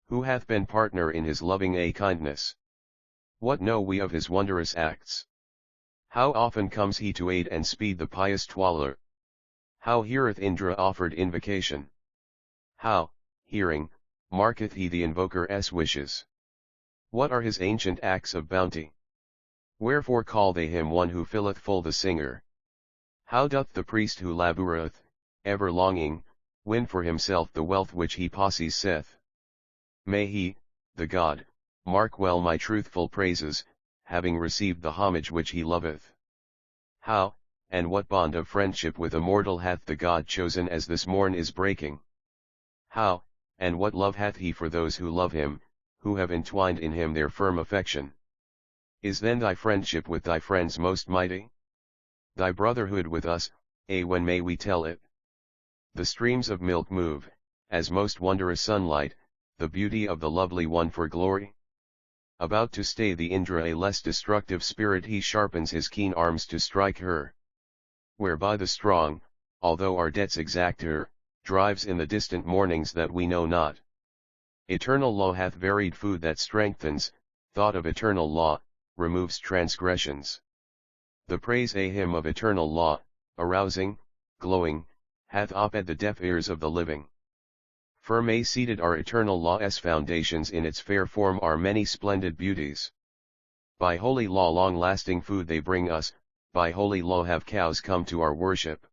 Who hath been partner in his loving a kindness? What know we of his wondrous acts? How often comes he to aid and speed the pious Twaler? How heareth Indra offered invocation? How, hearing, marketh he the invoker's wishes? What are his ancient acts of bounty? Wherefore call they him one who filleth full the singer? How doth the priest who laboureth, ever longing, win for himself the wealth which he possesseth? May he, the god, mark well my truthful praises, having received the homage which he loveth. How, and what bond of friendship with a mortal hath the god chosen as this morn is breaking? How, and what love hath he for those who love him, who have entwined in him their firm affection? Is then thy friendship with thy friends most mighty? Thy brotherhood with us, when may we tell it? The streams of milk move, as most wondrous sunlight, the beauty of the lovely one for glory. About to stay the Indra a less destructive spirit, he sharpens his keen arms to strike her. Whereby the strong, although our debts exact her, drives in the distant mornings that we know not. Eternal law hath varied food that strengthens, thought of eternal law, removes transgressions. The praise a hymn of eternal law, arousing, glowing, hath oped the deaf ears of the living. Firm seated are eternal law's foundations, in its fair form are many splendid beauties. By holy law long-lasting food they bring us, by holy law have cows come to our worship.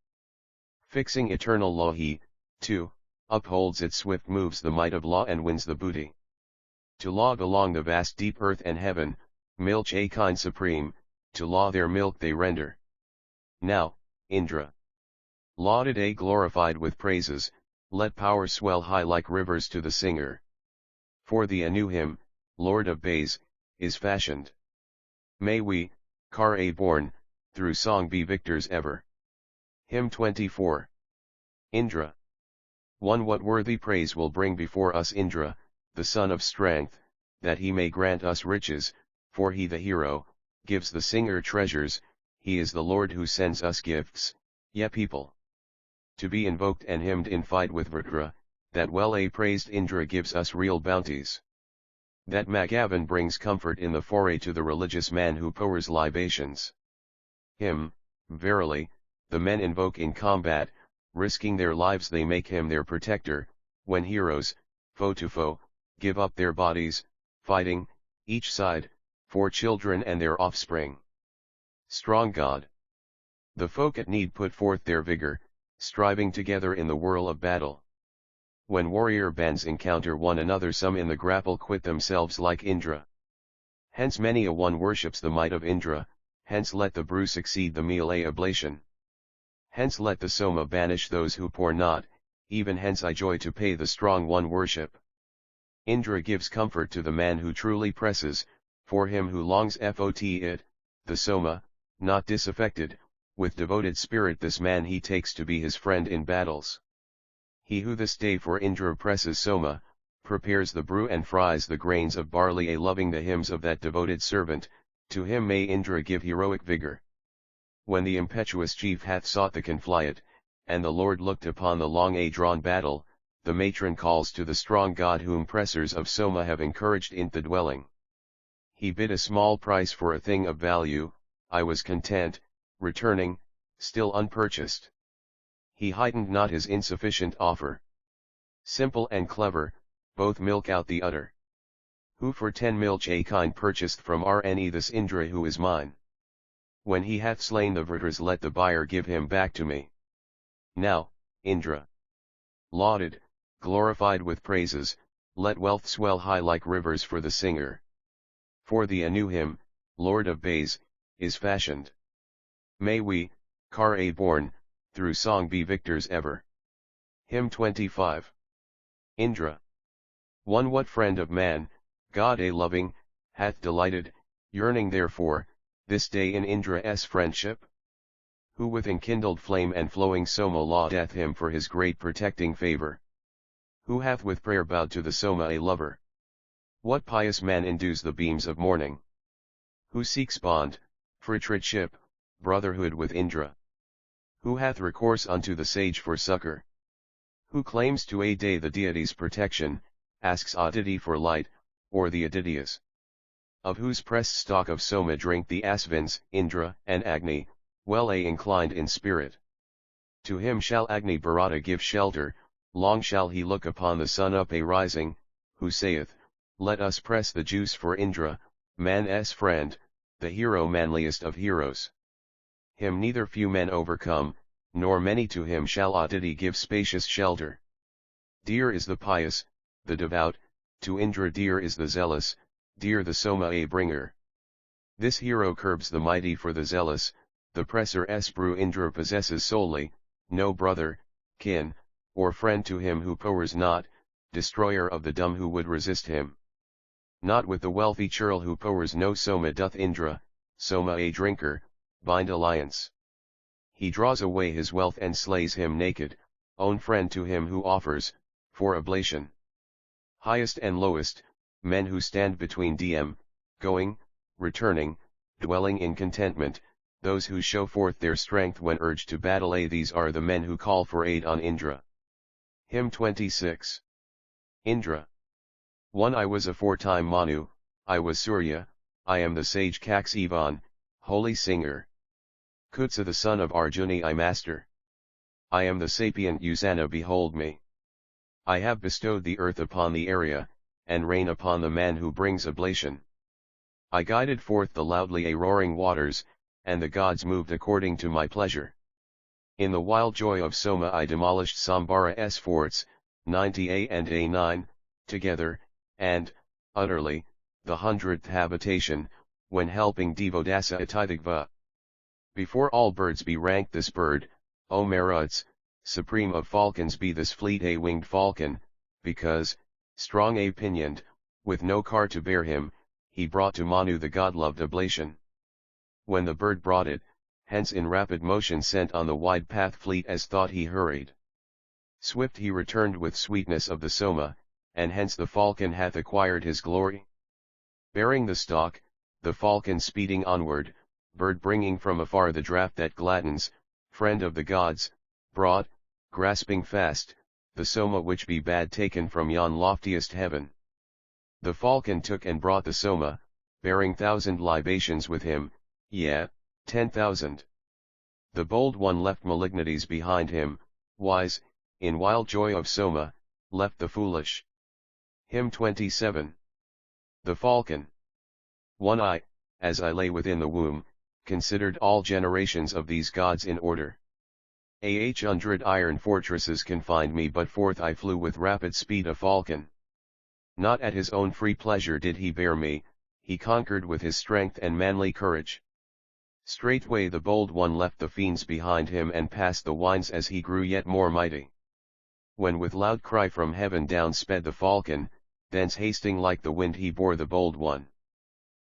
Fixing eternal law he, too, upholds its swift moves the might of law and wins the booty. To law belong the vast deep earth and heaven, milch a kind supreme, to law their milk they render. Now, Indra, lauded a glorified with praises, let power swell high like rivers to the singer. For the anew hymn, Lord of Bays, is fashioned. May we, Kare born, through song be victors ever. Hymn 24. Indra. 1. What worthy praise will bring before us Indra, the son of strength, that he may grant us riches, for he the hero, gives the singer treasures, he is the Lord who sends us gifts, ye people. To be invoked and hymned in fight with Vritra, that well praised Indra gives us real bounties. That Magavan brings comfort in the foray to the religious man who pours libations. Him, verily, the men invoke in combat, risking their lives they make him their protector, when heroes, foe to foe, give up their bodies, fighting, each side, for children and their offspring. Strong God. The folk at need put forth their vigor, striving together in the whirl of battle. When warrior bands encounter one another, some in the grapple quit themselves like Indra. Hence many a one worships the might of Indra, hence let the brew succeed the meal oblation. Hence let the Soma banish those who pour not, even hence I joy to pay the strong one worship. Indra gives comfort to the man who truly presses, for him who longs for it, the Soma, not disaffected, with devoted spirit this man he takes to be his friend in battles. He who this day for Indra presses Soma, prepares the brew and fries the grains of barley loving the hymns of that devoted servant, to him may Indra give heroic vigor. When the impetuous chief hath sought the conflict, and the Lord looked upon the long-drawn battle, the matron calls to the strong god whom pressers of Soma have encouraged in the dwelling. He bid a small price for a thing of value, I was content, returning, still unpurchased. He heightened not his insufficient offer. Simple and clever, both milk out the udder. Who for 10 milch a kind purchased from Rne this Indra who is mine. When he hath slain the Vritters let the buyer give him back to me. Now, Indra, lauded, glorified with praises, let wealth swell high like rivers for the singer. For the anew hymn, Lord of Bays, is fashioned. May we, Kare born, through song be victors ever. Hymn 25. Indra. One what friend of man, God a loving, hath delighted, yearning therefore, this day in Indra's friendship? Who with enkindled flame and flowing Soma laudeth him for his great protecting favor? Who hath with prayer bowed to the Soma a lover? What pious man endues the beams of morning? Who seeks bond, friendship, brotherhood with Indra? Who hath recourse unto the sage for succor? Who claims to a day the deity's protection, asks Aditi for light, or the Adityas? Of whose pressed stock of Soma drink the Asvins, Indra, and Agni, well inclined in spirit. To him shall Agni Bharata give shelter, long shall he look upon the sun up a rising, who saith, let us press the juice for Indra, man's friend, the hero manliest of heroes. Him neither few men overcome, nor many to him shall Aditi give spacious shelter. Dear is the pious, the devout, to Indra dear is the zealous, dear the Soma a bringer. This hero curbs the mighty for the zealous, the presser brew Indra possesses solely, no brother, kin, or friend to him who powers not, destroyer of the dumb who would resist him. Not with the wealthy churl who powers no Soma doth Indra, Soma a drinker, bind alliance. He draws away his wealth and slays him naked, own friend to him who offers, for oblation. Highest and lowest, men who stand between going, returning, dwelling in contentment, those who show forth their strength when urged to battle these are the men who call for aid on Indra. Hymn 26. Indra. 1 I was aforetime Manu, I was Surya, I am the sage Kaksivan, holy singer. Kutsa the son of Arjuni I master. I am the sapient Usana behold me. I have bestowed the earth upon the area, and rain upon the man who brings oblation. I guided forth the loudly roaring waters, and the gods moved according to my pleasure. In the wild joy of Soma I demolished Sambara's forts, 90 and A9, together, and, utterly, the 100th habitation, when helping Devodasa Atithagva. Before all birds be ranked this bird, O Maruts, supreme of falcons be this fleet winged falcon, because, strong pinioned, with no car to bear him, he brought to Manu the god-loved oblation. When the bird brought it, hence in rapid motion sent on the wide path fleet as thought he hurried. Swift he returned with sweetness of the Soma, and hence the falcon hath acquired his glory. Bearing the stalk, the falcon speeding onward, bird bringing from afar the draught that gladdens, friend of the gods, brought, grasping fast, the Soma which be bad taken from yon loftiest heaven. The falcon took and brought the Soma, bearing 1,000 libations with him, 10,000. The bold one left malignities behind him, wise, in wild joy of Soma, left the foolish. Hymn 27. The Falcon. 1 I, as I lay within the womb, considered all generations of these gods in order. 100 iron fortresses confined me but forth I flew with rapid speed a falcon. Not at his own free pleasure did he bear me, he conquered with his strength and manly courage. Straightway the bold one left the fiends behind him and passed the wines as he grew yet more mighty. when with loud cry from heaven down sped the falcon, thence hasting like the wind he bore the bold one.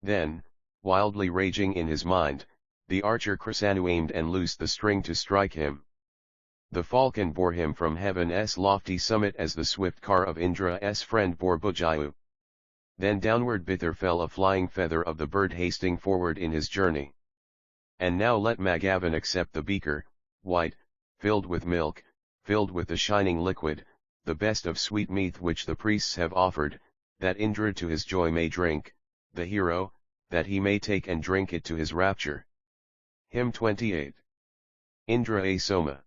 Then, wildly raging in his mind, the archer Chrysanu aimed and loosed the string to strike him. The falcon bore him from heaven's lofty summit as the swift car of Indra's friend bore Bujayu. Then downward bither fell a flying feather of the bird hasting forward in his journey. And now let Magavan accept the beaker, white, filled with milk, filled with the shining liquid, the best of sweet meat which the priests have offered, that Indra to his joy may drink, the hero, that he may take and drink it to his rapture. Hymn 28. Indra a Soma.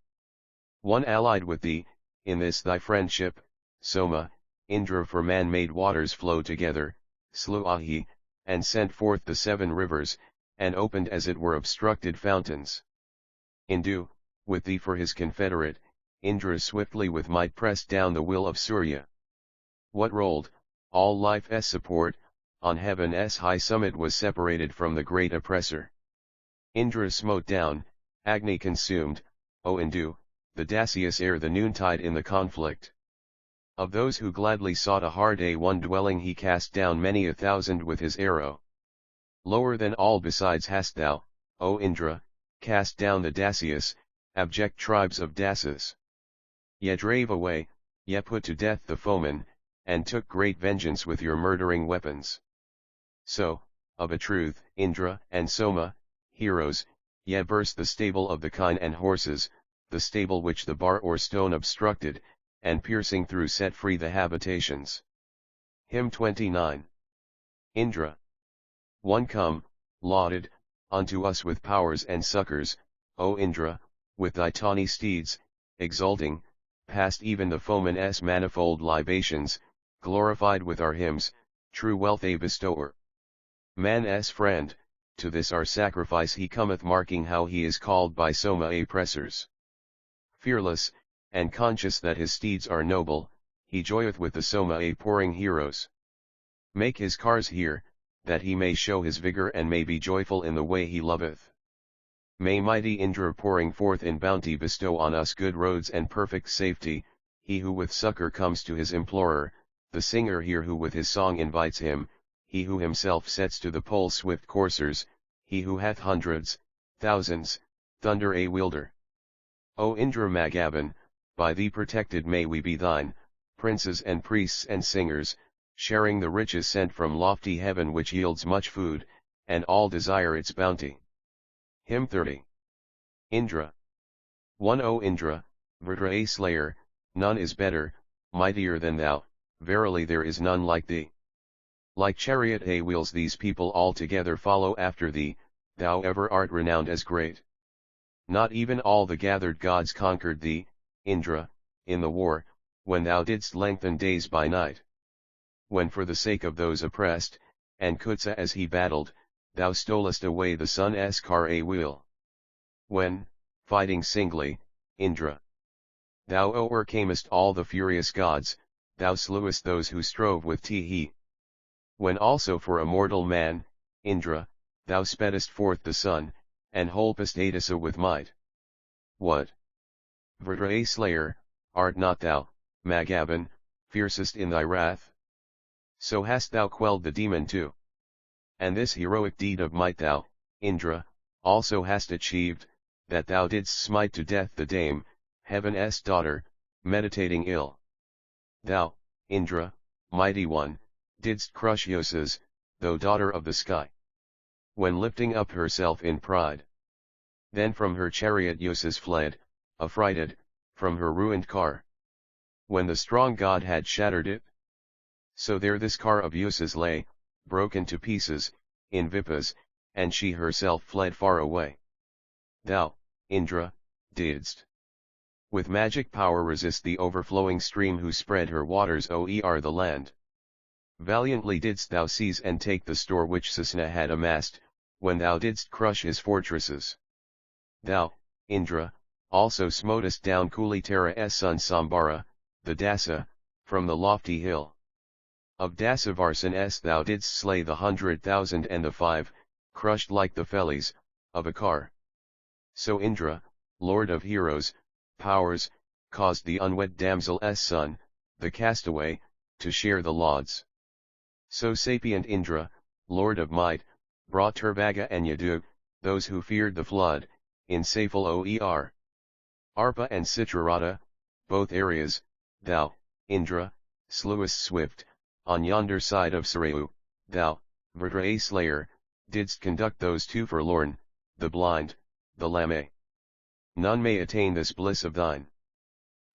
One allied with thee, in this thy friendship, Soma, Indra for man-made waters flow together, slew Ahi, and sent forth the 7 rivers, and opened as it were obstructed fountains. Indu, with thee for his confederate, Indra swiftly with might pressed down the will of Surya. What rolled, all life's support, on heaven's high summit was separated from the great oppressor. Indra smote down, Agni consumed, O Indu, the Dasyus ere the noontide in the conflict. Of those who gladly sought a hard one dwelling he cast down many 1,000 with his arrow. Lower than all besides hast thou, O Indra, cast down the Dasyus, abject tribes of Dasas. Ye drave away, ye put to death the foeman, and took great vengeance with your murdering weapons. So, of a truth, Indra and Soma, heroes, ye burst the stable of the kine and horses, the stable which the bar or stone obstructed, and piercing through set free the habitations. Hymn 29. Indra. One come, lauded, unto us with powers and succors, O Indra, with thy tawny steeds, exulting, past even the foeman's manifold libations, glorified with our hymns, true wealth a bestower. Man's friend, to this our sacrifice he cometh marking how he is called by Soma oppressors. Fearless, and conscious that his steeds are noble, he joyeth with the Soma pouring heroes. Make his cars here, that he may show his vigor and may be joyful in the way he loveth. May mighty Indra pouring forth in bounty bestow on us good roads and perfect safety, he who with succor comes to his implorer, the singer here who with his song invites him, he who himself sets to the pole swift coursers, he who hath hundreds, thousands, thunder a wielder. O Indra Magavan, by thee protected may we be thine, princes and priests and singers, sharing the riches sent from lofty heaven which yields much food, and all desire its bounty. Hymn 30. Indra. One O Indra, Vritra a slayer, none is better, mightier than thou, verily there is none like thee. Like chariot a wheels these people all together follow after thee, thou ever art renowned as great. Not even all the gathered gods conquered thee, Indra, in the war, when thou didst lengthen days by night. When for the sake of those oppressed, and Kutsa as he battled, thou stolest away the sun's car a wheel. When, fighting singly, Indra, thou o'ercamest all the furious gods, thou slewest those who strove with he. When also for a mortal man, Indra, thou speddest forth the sun, and holpest Adasa with might. What? Vritra a slayer, art not thou, Magavan, fiercest in thy wrath? So hast thou quelled the demon too. And this heroic deed of might thou, Indra, also hast achieved, that thou didst smite to death the dame, heaven's daughter, meditating ill. Thou, Indra, mighty one, didst crush Yosas, though daughter of the sky. When lifting up herself in pride. Then from her chariot Yosas fled, affrighted, from her ruined car. When the strong god had shattered it. So there this car of Yosas lay, broken to pieces, in Vipas, and she herself fled far away. Thou, Indra, didst with magic power resist the overflowing stream who spread her waters o'er the land. Valiantly didst thou seize and take the store which Sasna had amassed, when thou didst crush his fortresses. Thou, Indra, also smotest down Kulitara's son Sambara, the Dasa, from the lofty hill. Of Dasavarsanes thou didst slay the 100,000 and the 5, crushed like the fellies, of a car. So Indra, lord of heroes, powers, caused the unwed damsel's son, the castaway, to share the lauds. So sapient Indra, lord of might, brought Turvaga and Yadu, those who feared the flood, in Safal Oer. Arpa and Citrarata, both areas, thou, Indra, slewest swift, on yonder side of Sarayu, thou, Vrtra slayer, didst conduct those two forlorn, the blind, the lame. None may attain this bliss of thine.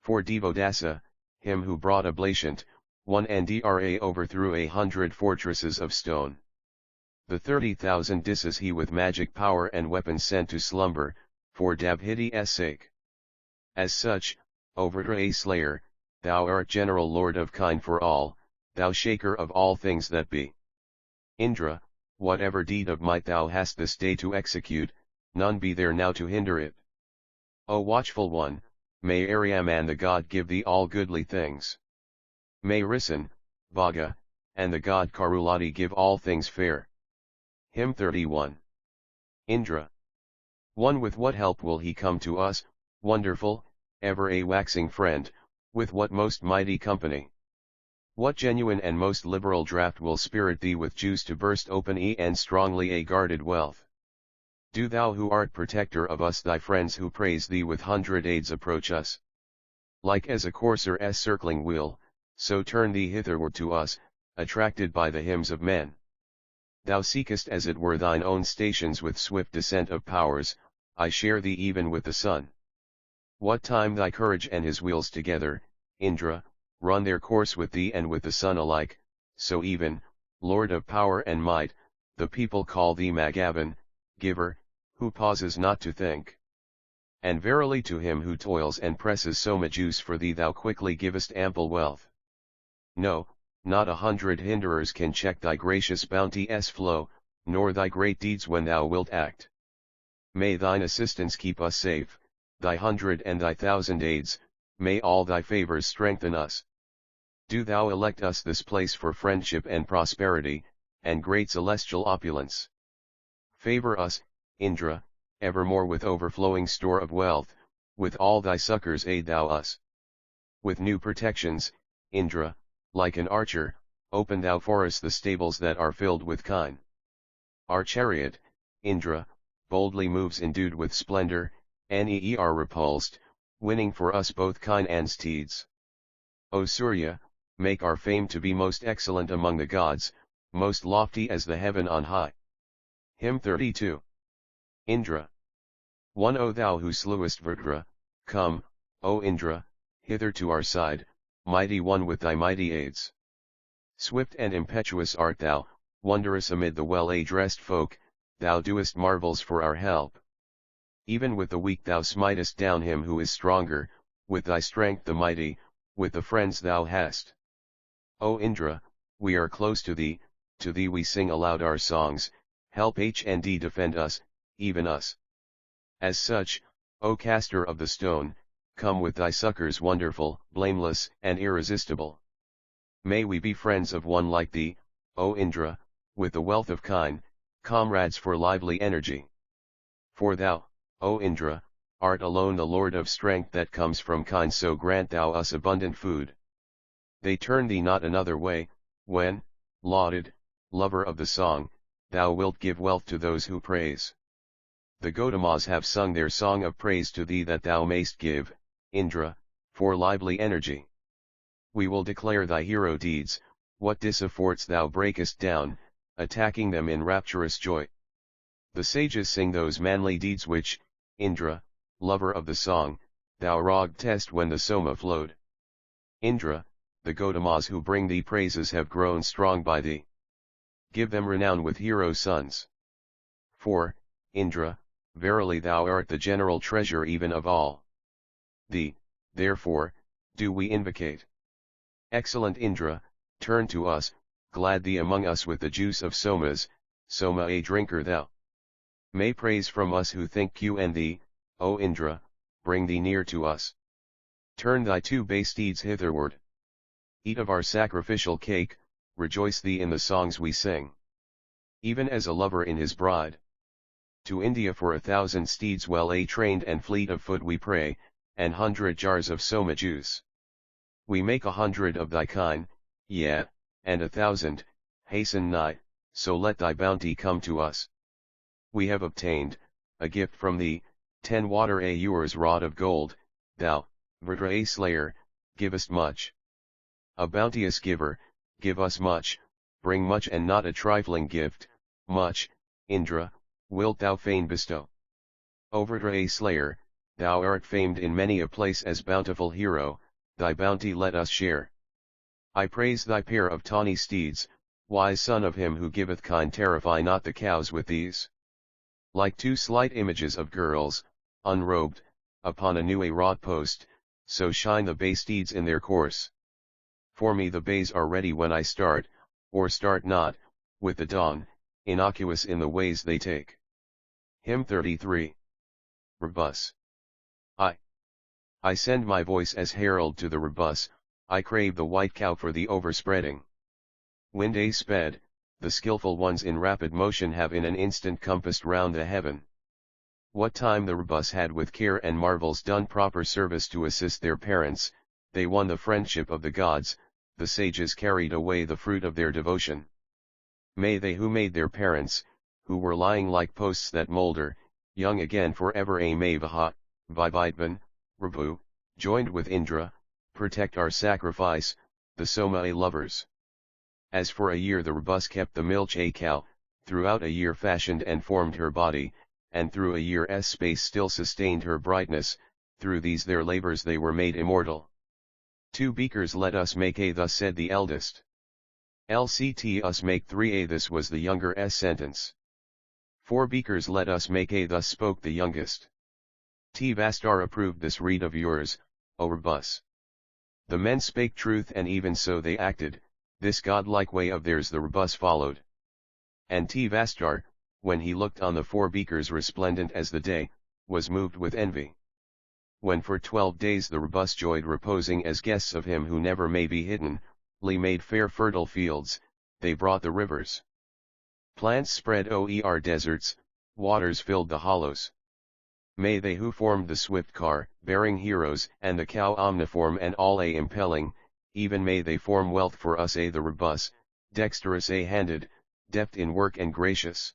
For Devadasa, him who brought Ablatiant, one and Dra overthrew 100 fortresses of stone. The 30,000 disses he with magic power and weapons sent to slumber, for Dabhidi's sake. As such, O Vrtra slayer, thou art general lord of kind for all, thou shaker of all things that be. Indra, whatever deed of might thou hast this day to execute, none be there now to hinder it. O watchful one, may Aryaman the god give thee all goodly things. May Risan, Bhaga, and the god Karulati give all things fair. Hymn 31. Indra. 1. With what help will he come to us, wonderful, ever a waxing friend, with what most mighty company? What genuine and most liberal draught will spirit thee with juice to burst open and strongly a guarded wealth? Do thou who art protector of us thy friends who praise thee with 100 aids approach us. Like as a courser's circling wheel, so turn thee hitherward to us, attracted by the hymns of men. Thou seekest as it were thine own stations with swift descent of powers, I share thee even with the sun. What time thy courage and his wheels together, Indra, run their course with thee and with the sun alike, so even, Lord of power and might, the people call thee Magavan, giver, who pauses not to think. And verily to him who toils and presses so much juice for thee thou quickly givest ample wealth. No, not 100 hinderers can check thy gracious bounty's flow, nor thy great deeds when thou wilt act. May thine assistance keep us safe, thy 100 and thy 1,000 aids, may all thy favors strengthen us. Do thou elect us this place for friendship and prosperity, and great celestial opulence. Favor us, Indra, evermore with overflowing store of wealth, with all thy succors aid thou us. With new protections, Indra, like an archer, open thou for us the stables that are filled with kine. Our chariot, Indra, boldly moves endued with splendor, neer repulsed, winning for us both kine and steeds. O Surya, make our fame to be most excellent among the gods, most lofty as the heaven on high. Hymn 32. Indra. 1. O thou who slewest Vrtra, come, O Indra, hither to our side, mighty one with thy mighty aids. Swift and impetuous art thou, wondrous amid the well-dressed folk, thou doest marvels for our help. Even with the weak thou smitest down him who is stronger, with thy strength the mighty, with the friends thou hast. O Indra, we are close to thee we sing aloud our songs, help and defend us, even us. As such, O caster of the stone, come with thy succors wonderful, blameless, and irresistible. May we be friends of one like thee, O Indra, with the wealth of kine, comrades for lively energy. For thou, O Indra, art alone the Lord of strength that comes from kine, so grant thou us abundant food. They turn thee not another way, when, lauded, lover of the song, thou wilt give wealth to those who praise. The Gaudamas have sung their song of praise to thee that thou mayst give, Indra, for lively energy. We will declare thy hero deeds, what disafforts thou breakest down, attacking them in rapturous joy. The sages sing those manly deeds which, Indra, lover of the song, thou Rugved when the Soma flowed. Indra, the Gaudamas who bring thee praises have grown strong by thee. Give them renown with hero sons. For, Indra, verily thou art the general treasure even of all. Thee, therefore, do we invocate. Excellent Indra, turn to us, glad thee among us with the juice of Somas, Soma a drinker thou. May praise from us who think you and thee, O Indra, bring thee near to us. Turn thy 2 bay steeds hitherward. Eat of our sacrificial cake, rejoice thee in the songs we sing. Even as a lover in his bride. To India for 1,000 steeds well trained and fleet of foot we pray, and 100 jars of soma juice. We make 100 of thy kind, yea, and 1,000, hasten nigh, so let thy bounty come to us. We have obtained, a gift from thee, 10 water ewers wrought of gold, thou, Vrtra slayer, givest much. A bounteous giver, give us much, bring much and not a trifling gift, much, Indra, wilt thou fain bestow. O Vrtra slayer, thou art famed in many a place as bountiful hero, thy bounty let us share. I praise thy pair of tawny steeds, wise son of him who giveth kind, terrify not the cows with these. Like two slight images of girls, unrobed, upon a new wrought post, so shine the bay steeds in their course. For me the bays are ready when I start, or start not, with the dawn, innocuous in the ways they take. Hymn 33. Rebus. I send my voice as herald to the rebus, I crave the white cow for the overspreading. Wind a sped, the skilful ones in rapid motion have in an instant compassed round the heaven. What time the rebus had with care and marvels done proper service to assist their parents, they won the friendship of the gods, the sages carried away the fruit of their devotion. May they who made their parents, who were lying like posts that molder, young again forever may Vaha, Vibhidvan, Rabu, joined with Indra, protect our sacrifice, the Soma lovers. As for a year the rebus kept the milch cow, throughout a year fashioned and formed her body, and through a year's space still sustained her brightness, through these their labors they were made immortal. 2 beakers let us make thus said the eldest. Lct us make 3 this was the younger's sentence. 4 beakers let us make thus spoke the youngest. T Vastar approved this reed of yours, O rebus. The men spake truth and even so they acted, this godlike way of theirs the rebus followed. And T Vastar, when he looked on the 4 beakers resplendent as the day, was moved with envy. When for 12 days the rebus joyed reposing as guests of him who never may be hidden, Lee made fair fertile fields, they brought the rivers. Plants spread o'er deserts, waters filled the hollows. May they who formed the swift car, bearing heroes, and the cow omniform and all impelling, even may they form wealth for us the rebus, dexterous handed, deft in work and gracious.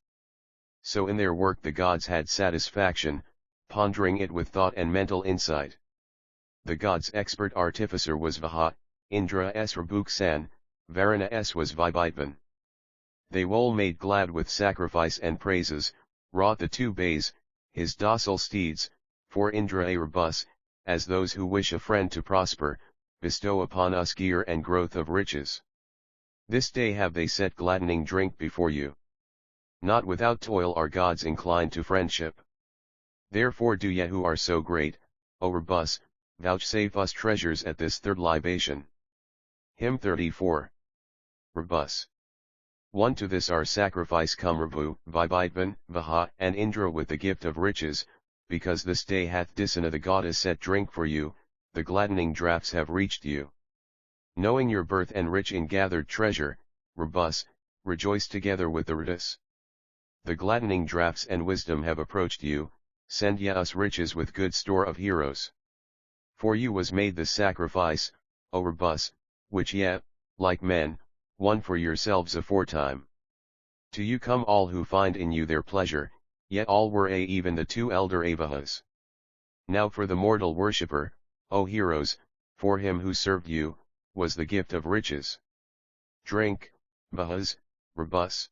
So in their work the gods had satisfaction, pondering it with thought and mental insight. The gods' expert artificer was Vaha, Indra's Rabuksan, Varana's was Vibhidvan. They wole made glad with sacrifice and praises, wrought the 2 bays, his docile steeds, for Indra a rebus, as those who wish a friend to prosper, bestow upon us gear and growth of riches. This day have they set gladdening drink before you. Not without toil are gods inclined to friendship. Therefore do ye who are so great, O rebus, vouchsafe us treasures at this 3rd libation. Hymn 34. Rebus. 1 To this our sacrifice come Rabu, Vibhidvan, Vaha, and Indra with the gift of riches, because this day hath Disana the goddess set drink for you, the gladdening draughts have reached you. Knowing your birth and rich in gathered treasure, Rebus, rejoice together with the Ritus. The gladdening draughts and wisdom have approached you, send ye us riches with good store of heroes. For you was made this sacrifice, O Rebus, which ye, like men, won for yourselves aforetime. To you come all who find in you their pleasure, yet all were even the 2 elder Avahas. Now for the mortal worshipper, O heroes, for him who served you, was the gift of riches. Drink, Vahas, Rebus.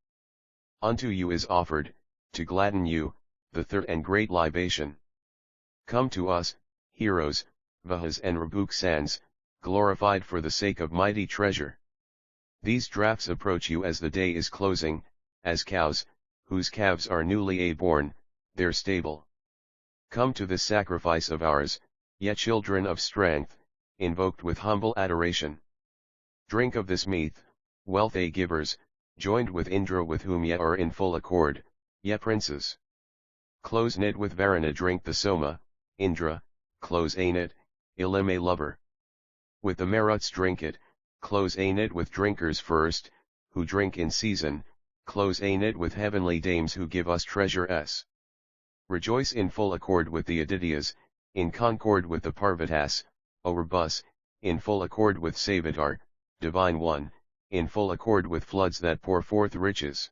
Unto you is offered, to gladden you, the 3rd and great libation. Come to us, heroes, Vahas and Rabuksans, glorified for the sake of mighty treasure. These draughts approach you as the day is closing, as cows, whose calves are newly born, their stable. Come to this sacrifice of ours, ye children of strength, invoked with humble adoration. Drink of this meath, wealth givers, joined with Indra with whom ye are in full accord, ye princes. Close knit with Varuna drink the Soma, Indra, close knit, Ilime lover. With the Maruts drink it, close knit with drinkers first, who drink in season, close knit with heavenly dames who give us treasure s. Rejoice in full accord with the Adityas, in concord with the Parvatas, O Rebus, in full accord with Savitar, Divine One, in full accord with floods that pour forth riches.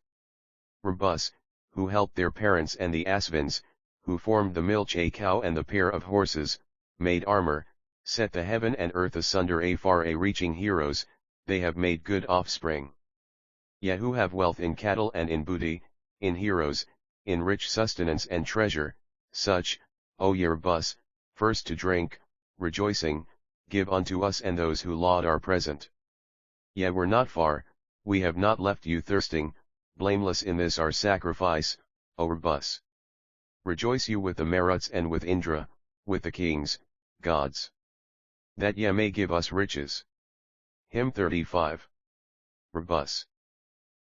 Rebus, who helped their parents and the Asvins, who formed the milch a cow and the pair of horses, made armor, set the heaven and earth asunder a far-reaching heroes, they have made good offspring. Ye who have wealth in cattle and in booty, in heroes, in rich sustenance and treasure, such, O ye Rebus, first to drink, rejoicing, give unto us and those who laud are present. Ye were not far, we have not left you thirsting, blameless in this our sacrifice, O Rebus. Rejoice you with the Maruts and with Indra, with the kings, gods. That ye may give us riches. Hymn 35. Rebus.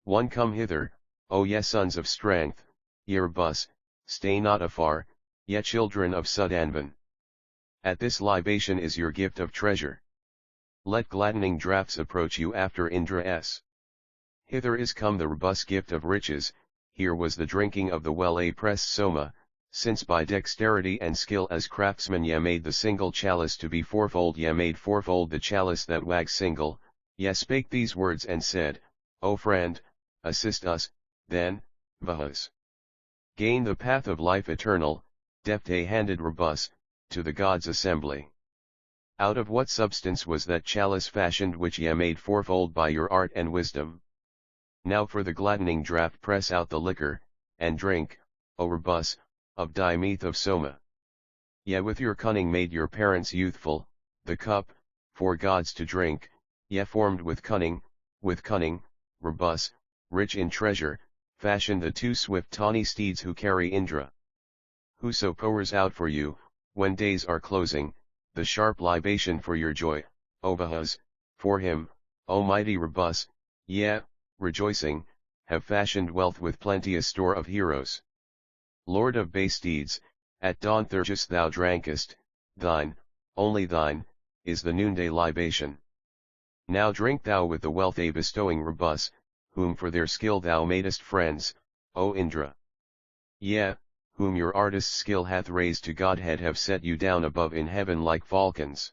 1 Come hither, O ye sons of strength, ye Rebus, stay not afar, ye children of Sudanvan. At this libation is your gift of treasure. Let gladdening draughts approach you after Indra's. Hither is come the Rebus gift of riches, here was the drinking of the well-pressed soma, since by dexterity and skill as craftsmen ye made the single chalice to be fourfold, ye made fourfold the chalice that wags single, ye spake these words and said, O friend, assist us, then, Vahas. Gain the path of life eternal, deft-handed Rebus, to the gods' assembly. Out of what substance was that chalice fashioned which ye made fourfold by your art and wisdom? Now for the gladdening draught press out the liquor, and drink, O Rebus, of Dimethe of Soma. Ye with your cunning made your parents youthful, the cup, for gods to drink, ye formed with cunning, Rebus, rich in treasure, fashioned the 2 swift tawny steeds who carry Indra. Whoso pours out for you, when days are closing, the sharp libation for your joy, O Vahas, for him, O mighty Rebus, ye, rejoicing, have fashioned wealth with plenteous store of heroes. Lord of bay steeds, at dawn Thyrgis thou drankest, thine, only thine, is the noonday libation. Now drink thou with the wealth a bestowing Rebus, whom for their skill thou madest friends, O Indra. Ye, whom your artist's skill hath raised to Godhead have set you down above in heaven like falcons.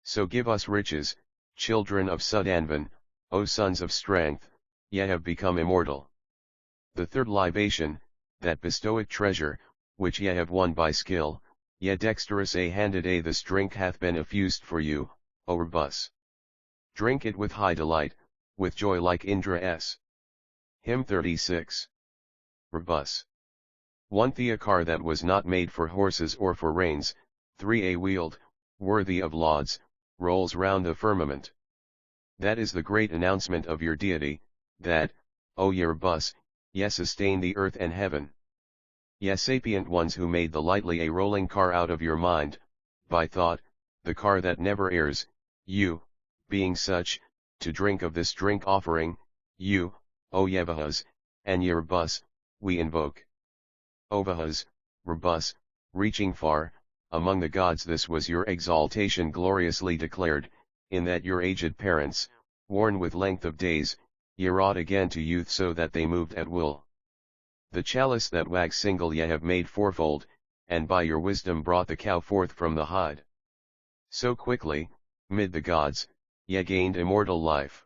So give us riches, children of Sudanvan, O sons of strength, ye have become immortal. The third libation, that bestoweth treasure, which ye have won by skill, ye dexterous-handed this drink hath been effused for you, O Rebus. Drink it with high delight, with joy like Indra's. Hymn 36. Rebus. 1 Theocar that was not made for horses or for reins, 3 a wheeled, worthy of lauds, rolls round the firmament. That is the great announcement of your deity, that, O ye Rebus, ye sustain the earth and heaven. Ye sapient ones who made the lightly a rolling car out of your mind, by thought, the car that never errs, you, being such, to drink of this drink offering, you, O ye Vahas, and ye Rebus, we invoke. O Vahas, Rebus, reaching far, among the gods this was your exaltation gloriously declared, in that your aged parents, worn with length of days, ye wrought again to youth so that they moved at will. The chalice that wags single ye have made fourfold, and by your wisdom brought the cow forth from the hide. So quickly, mid the gods, ye gained immortal life.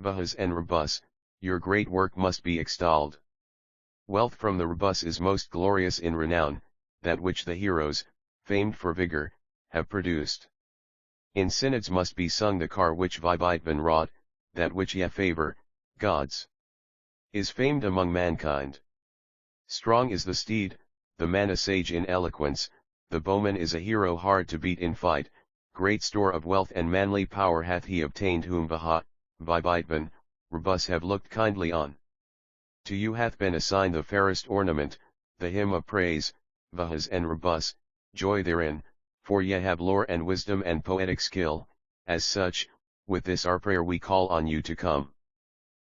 Vahas and Rebus, your great work must be extolled. Wealth from the Rebus is most glorious in renown, that which the heroes, famed for vigor, have produced. In synods must be sung the car which Vibhaitvan wrought, that which ye favor, gods. Is famed among mankind. Strong is the steed, the man a sage in eloquence, the bowman is a hero hard to beat in fight, great store of wealth and manly power hath he obtained whom Vibhaitvan, Rebus have looked kindly on. To you hath been assigned the fairest ornament, the hymn of praise, Vahas and Rebus, joy therein, for ye have lore and wisdom and poetic skill, as such, with this our prayer we call on you to come.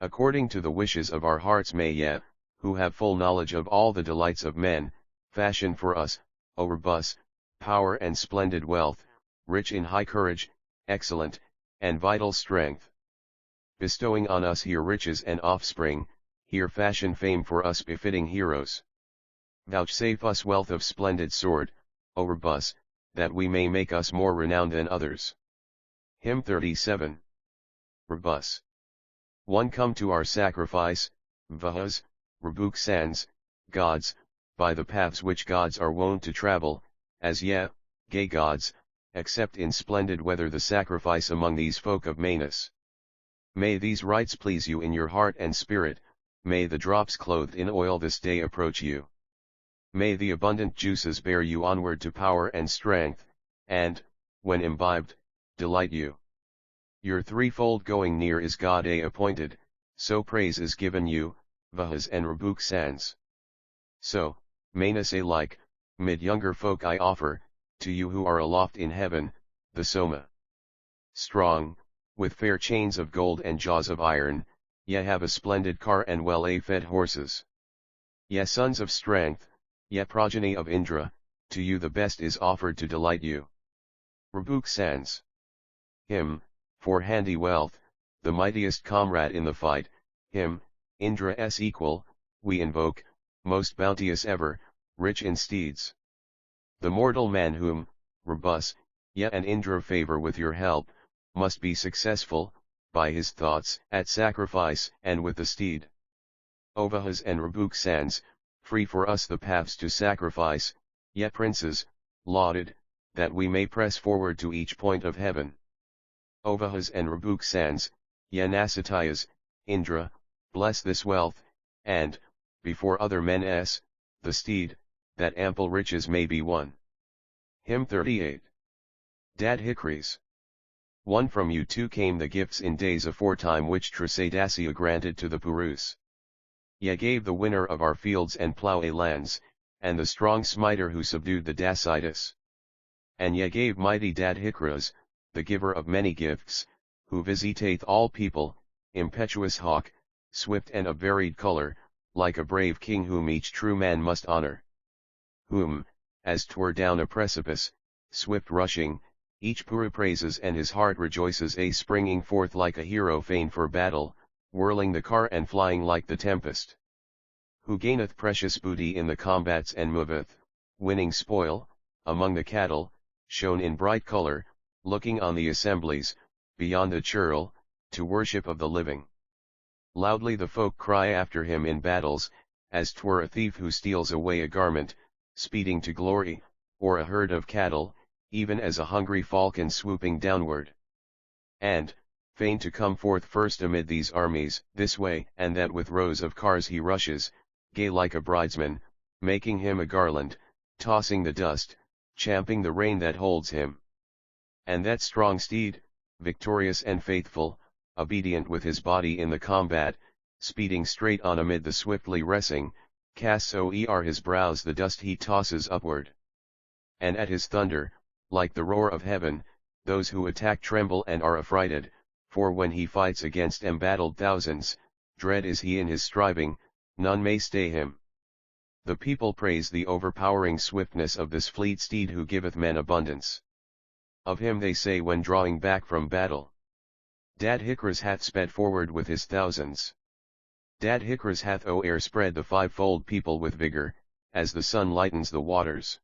According to the wishes of our hearts may ye, who have full knowledge of all the delights of men, fashion for us, O Rebus, power and splendid wealth, rich in high courage, excellent, and vital strength. Bestowing on us here riches and offspring, here fashion fame for us befitting heroes. Vouchsafe us wealth of splendid sword, O Rebus, that we may make us more renowned than others. Hymn 37. Rebus. 1. Come to our sacrifice, Vahas, Rebuk sans, gods, by the paths which gods are wont to travel, as gay gods, except in splendid weather the sacrifice among these folk of Manus. May these rites please you in your heart and spirit, may the drops clothed in oil this day approach you. May the abundant juices bear you onward to power and strength, and, when imbibed, delight you. Your threefold going near is God appointed, so praise is given you, Vahas and Rebuk sans. So, Manus alike, mid younger folk I offer, to you who are aloft in heaven, the Soma. Strong, with fair chains of gold and jaws of iron, ye have a splendid car and well-fed horses. Ye sons of strength, ye progeny of Indra, to you the best is offered to delight you. Rebuk sans. Him, for handy wealth, the mightiest comrade in the fight, him, Indra's equal, we invoke, most bounteous ever, rich in steeds. The mortal man whom, Rebus, ye and Indra favor with your help, must be successful, by his thoughts, at sacrifice and with the steed. O Vahas and Rebuk sans, free for us the paths to sacrifice, ye princes, lauded, that we may press forward to each point of heaven. O Vahas and Rebuk sans, ye Nasatayas, Indra, bless this wealth, and, before other men's, the steed, that ample riches may be won. Hymn 38. Dad Hickories. 1. From you two came the gifts in days aforetime which Trisadacia granted to the Purus. Ye gave the winner of our fields and plough lands, and the strong smiter who subdued the Dacitus. And ye gave mighty Dad Hickories, the giver of many gifts, who visitateth all people, impetuous hawk, swift and of varied color, like a brave king whom each true man must honor. Whom, as 'twere down a precipice, swift rushing, each Puru praises and his heart rejoices, springing forth like a hero fain for battle, whirling the car and flying like the tempest. Who gaineth precious booty in the combats and moveth, winning spoil, among the cattle, shown in bright color, looking on the assemblies, beyond the churl, to worship of the living. Loudly the folk cry after him in battles, as 'twere a thief who steals away a garment, speeding to glory, or a herd of cattle, even as a hungry falcon swooping downward. And, fain to come forth first amid these armies, this way and that with rows of cars he rushes, gay like a bridesman, making him a garland, tossing the dust, champing the rein that holds him. And that strong steed, victorious and faithful, obedient with his body in the combat, speeding straight on amid the swiftly racing, casts o'er his brows the dust he tosses upward. And at his thunder, like the roar of heaven, those who attack tremble and are affrighted, for when he fights against embattled thousands, dread is he in his striving, none may stay him. The people praise the overpowering swiftness of this fleet steed who giveth men abundance. Of him they say when drawing back from battle, Dad Hickories hath sped forward with his thousands. Dad Hickories hath o'er spread the fivefold people with vigor, as the sun lightens the waters.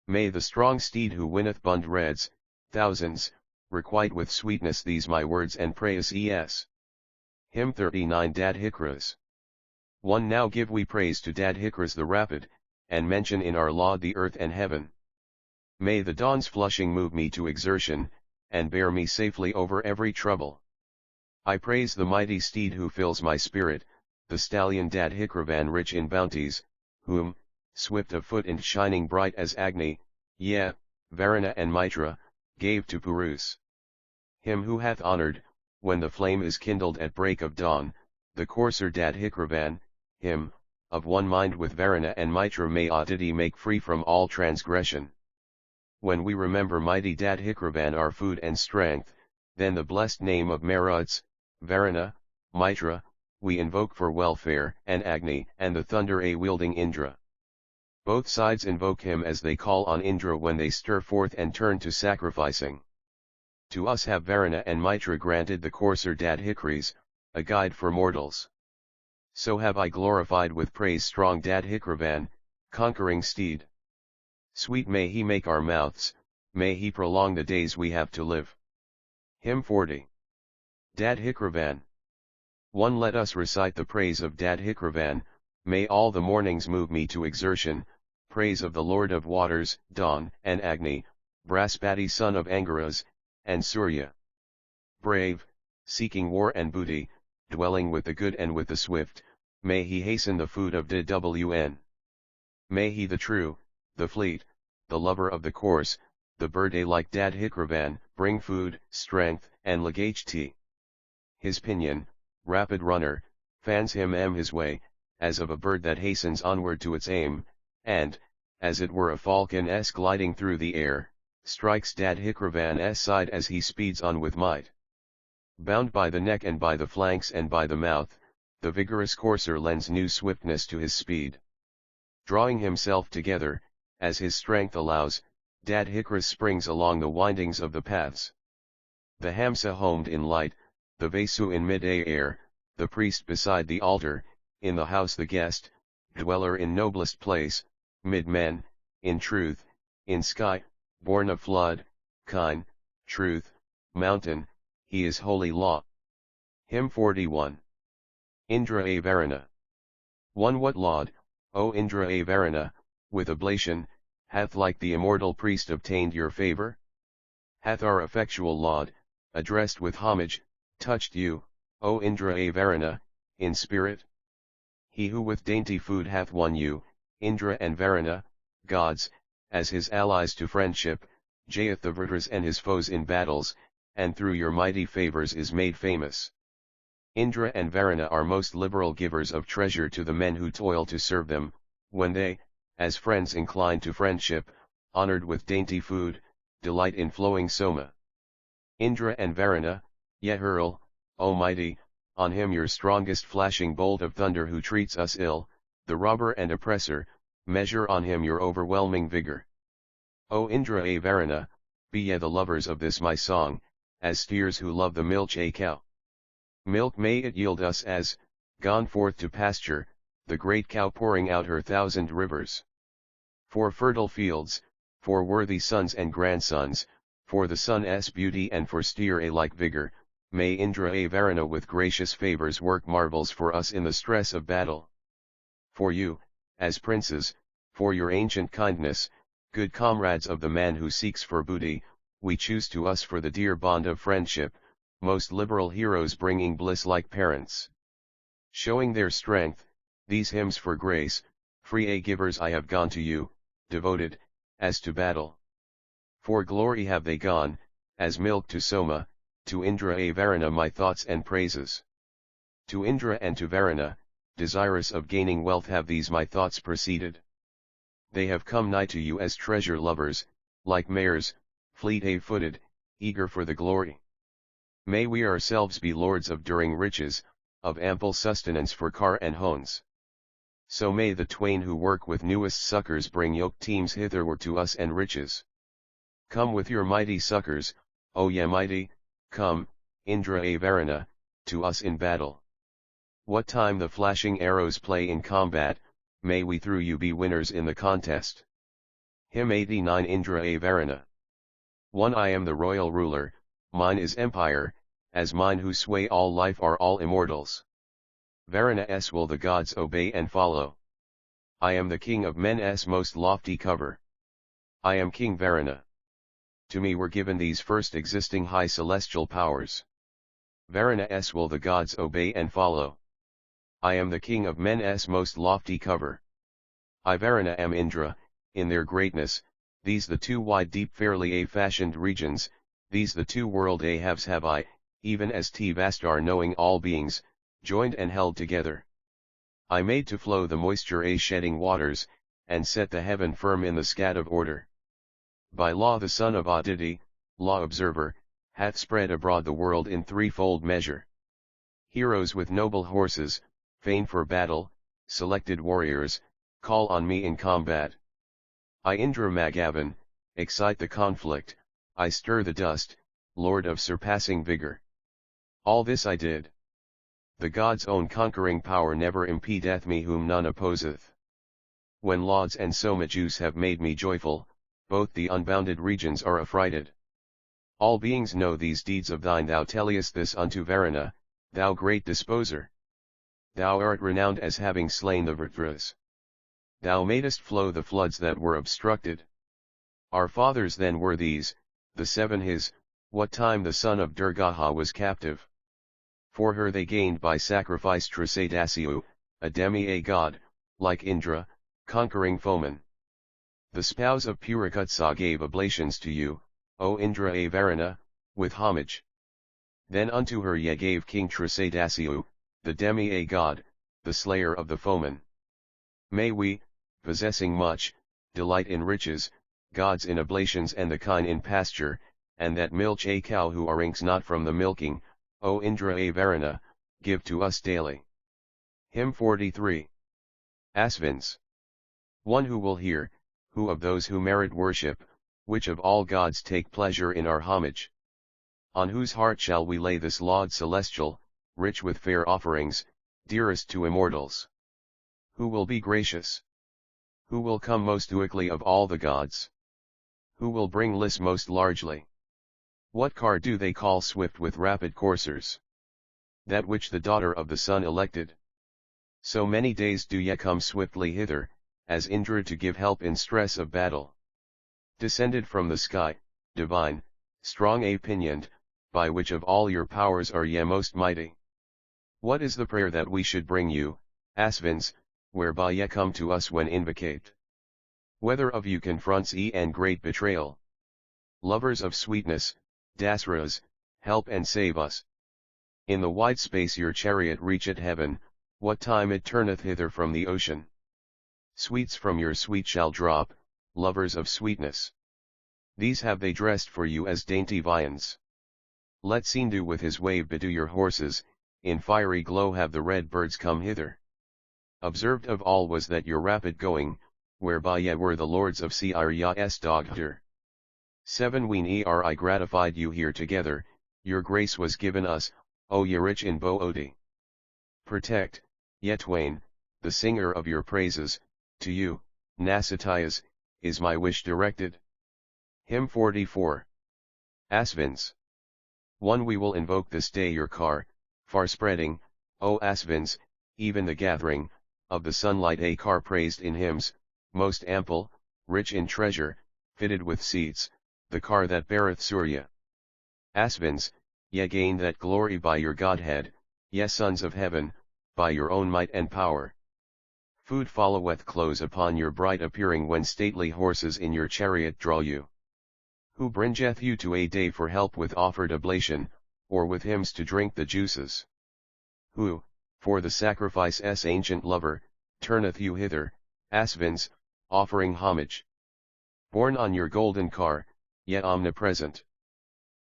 May the strong steed who winneth bund reds, thousands, requite with sweetness these my words and praise es. Hymn 39. Dad Hickories. 1. Now give we praise to Dad Hickories the rapid, and mention in our laud the earth and heaven. May the dawn's flushing move me to exertion, and bear me safely over every trouble. I praise the mighty steed who fills my spirit, the stallion Dad Hickories rich in bounties, whom, swift of foot and shining bright as Agni, Varuna and Mitra, gave to Purus. Him who hath honored, when the flame is kindled at break of dawn, the courser Dad Hickories, him, of one mind with Varuna and Mitra may Aditi make free from all transgression. When we remember mighty Dad Hickories our food and strength, then the blessed name of Maruts, Varuna, Mitra, we invoke for welfare, and Agni, and the thunder-wielding Indra. Both sides invoke him as they call on Indra when they stir forth and turn to sacrificing. To us have Varuna and Mitra granted the courser Dad Hickories, a guide for mortals. So have I glorified with praise strong Dad Hickories, conquering steed. Sweet may he make our mouths, may he prolong the days we have to live. Hymn 40. Dad Hikravan. 1. Let us recite the praise of Dad Hikravan, may all the mornings move me to exertion, praise of the Lord of Waters, Dawn, and Agni, Braspati son of Angaras, and Surya. Brave, seeking war and booty, dwelling with the good and with the swift, may he hasten the food of DWN. May he the true, the fleet, the lover of the course, the bird-a like Dad Hikravan, bring food, strength, and legate. His pinion, rapid runner, fans him his way, as of a bird that hastens onward to its aim, and, as it were a falcon gliding through the air, strikes Dad Hikravan's side as he speeds on with might. Bound by the neck and by the flanks and by the mouth, the vigorous courser lends new swiftness to his speed. Drawing himself together, as his strength allows, Dad Hikras springs along the windings of the paths. The Hamsa homed in light, the Vasu in mid-air, the priest beside the altar, in the house the guest, dweller in noblest place, mid men, in truth, in sky, born of flood, kine, truth, mountain, he is holy law. Hymn 41. Indra a Varana. 1. What laud, O Indra a Varana, with oblation, hath like the immortal priest obtained your favor? Hath our effectual laud, addressed with homage, touched you, O Indra a Varana, in spirit? He who with dainty food hath won you, Indra and Varana, gods, as his allies to friendship, jayeth the Vritras and his foes in battles, and through your mighty favors is made famous. Indra and Varana are most liberal givers of treasure to the men who toil to serve them, when they, as friends inclined to friendship, honored with dainty food, delight in flowing soma. Indra and Varana, yet hurl, O mighty, on him your strongest flashing bolt of thunder who treats us ill, the robber and oppressor, measure on him your overwhelming vigor. O Indra a Varana, be ye the lovers of this my song, as steers who love the milch a cow. Milk may it yield us as, gone forth to pasture, the great cow pouring out her 1,000 rivers. For fertile fields, for worthy sons and grandsons, for the sun's beauty and for steer a like vigor, may Indra a Varana with gracious favors work marvels for us in the stress of battle. For you, as princes, for your ancient kindness, good comrades of the man who seeks for booty, we choose to us for the dear bond of friendship, most liberal heroes bringing bliss like parents. Showing their strength, these hymns for grace, free a givers I have gone to you, devoted, as to battle. For glory have they gone, as milk to Soma, to Indra a Varana my thoughts and praises. To Indra and to Varana, desirous of gaining wealth have these my thoughts proceeded. They have come nigh to you as treasure lovers, like mares, fleet-footed, eager for the glory. May we ourselves be lords of during riches, of ample sustenance for car and hones. So may the twain who work with newest succors bring yoke teams hitherward to us and riches. Come with your mighty succors, O ye mighty, come, Indra a Varana, to us in battle. What time the flashing arrows play in combat, may we through you be winners in the contest. Hymn 89 Indra a Varana. 1. I am the royal ruler, mine is empire, as mine who sway all life are all immortals. Varana's will the gods obey and follow. I am the king of men's most lofty cover. I am King Varana. To me were given these first existing high celestial powers. Varana's will the gods obey and follow. I am the king of men's most lofty cover. I Varana am Indra, in their greatness, these the two wide deep fairly fashioned regions, these the two world halves have I, even as Vastar knowing all beings, joined and held together. I made to flow the moisture shedding waters, and set the heaven firm in the scad of order. By law the son of Aditi, law observer, hath spread abroad the world in threefold measure. Heroes with noble horses, fain for battle, selected warriors, call on me in combat. I Indra Magavan, excite the conflict, I stir the dust, lord of surpassing vigor. All this I did. The god's own conquering power never impedeth me whom none opposeth. when lauds and soma juice have made me joyful, both the unbounded regions are affrighted. All beings know these deeds of thine. Thou telliest this unto Varuna, thou great disposer. Thou art renowned as having slain the Vrtras. Thou madest flow the floods that were obstructed. Our fathers then were these, the seven his, what time the son of Durgaha was captive. For her they gained by sacrifice Trisadasiu, a demi-god, like Indra, conquering foeman. The spouse of Purikutsa gave oblations to you, O Indra a Varuna, with homage. Then unto her ye gave King Trisadasiu, the demi-god, the slayer of the foeman. May we, possessing much, delight in riches, gods in oblations and the kine in pasture, and that milch a cow who arinks not from the milking, O Indra a Varuna, give to us daily. Hymn 43. Asvins. One who will hear, who of those who merit worship, which of all gods take pleasure in our homage? On whose heart shall we lay this laud celestial, rich with fair offerings, dearest to immortals? Who will be gracious? Who will come most quickly of all the gods? Who will bring lists most largely? What car do they call swift with rapid coursers? That which the daughter of the sun elected. So many days do ye come swiftly hither, as Indra to give help in stress of battle. Descended from the sky, divine, strong a-pinioned, by which of all your powers are ye most mighty? What is the prayer that we should bring you, Asvins, whereby ye come to us when invocate? Whether of you confronts and great betrayal? Lovers of sweetness, Dasras, help and save us. In the wide space your chariot reacheth heaven, what time it turneth hither from the ocean. Sweets from your sweet shall drop, lovers of sweetness. These have they dressed for you as dainty viands. Let Sindhu with his wave bedew your horses, in fiery glow have the red birds come hither. Observed of all was that your rapid going, whereby ye were the lords of Sirya's dogter. 7 When I gratified you here together, your grace was given us, O ye rich in Boodi. Protect, ye twain, the singer of your praises, to you, Nasatias, is my wish directed. Hymn 44. Asvins. 1 We will invoke this day your car, far spreading, O Asvins, even the gathering, of the sunlight a car praised in hymns, most ample, rich in treasure, fitted with seats, the car that beareth Surya. Asvins, ye gain that glory by your Godhead, ye sons of heaven, by your own might and power. Food followeth close upon your bright appearing when stately horses in your chariot draw you. Who bringeth you to a day for help with offered oblation, or with hymns to drink the juices? Who, for the sacrifice's ancient lover, turneth you hither, Asvins, offering homage? Borne on your golden car, yet omnipresent.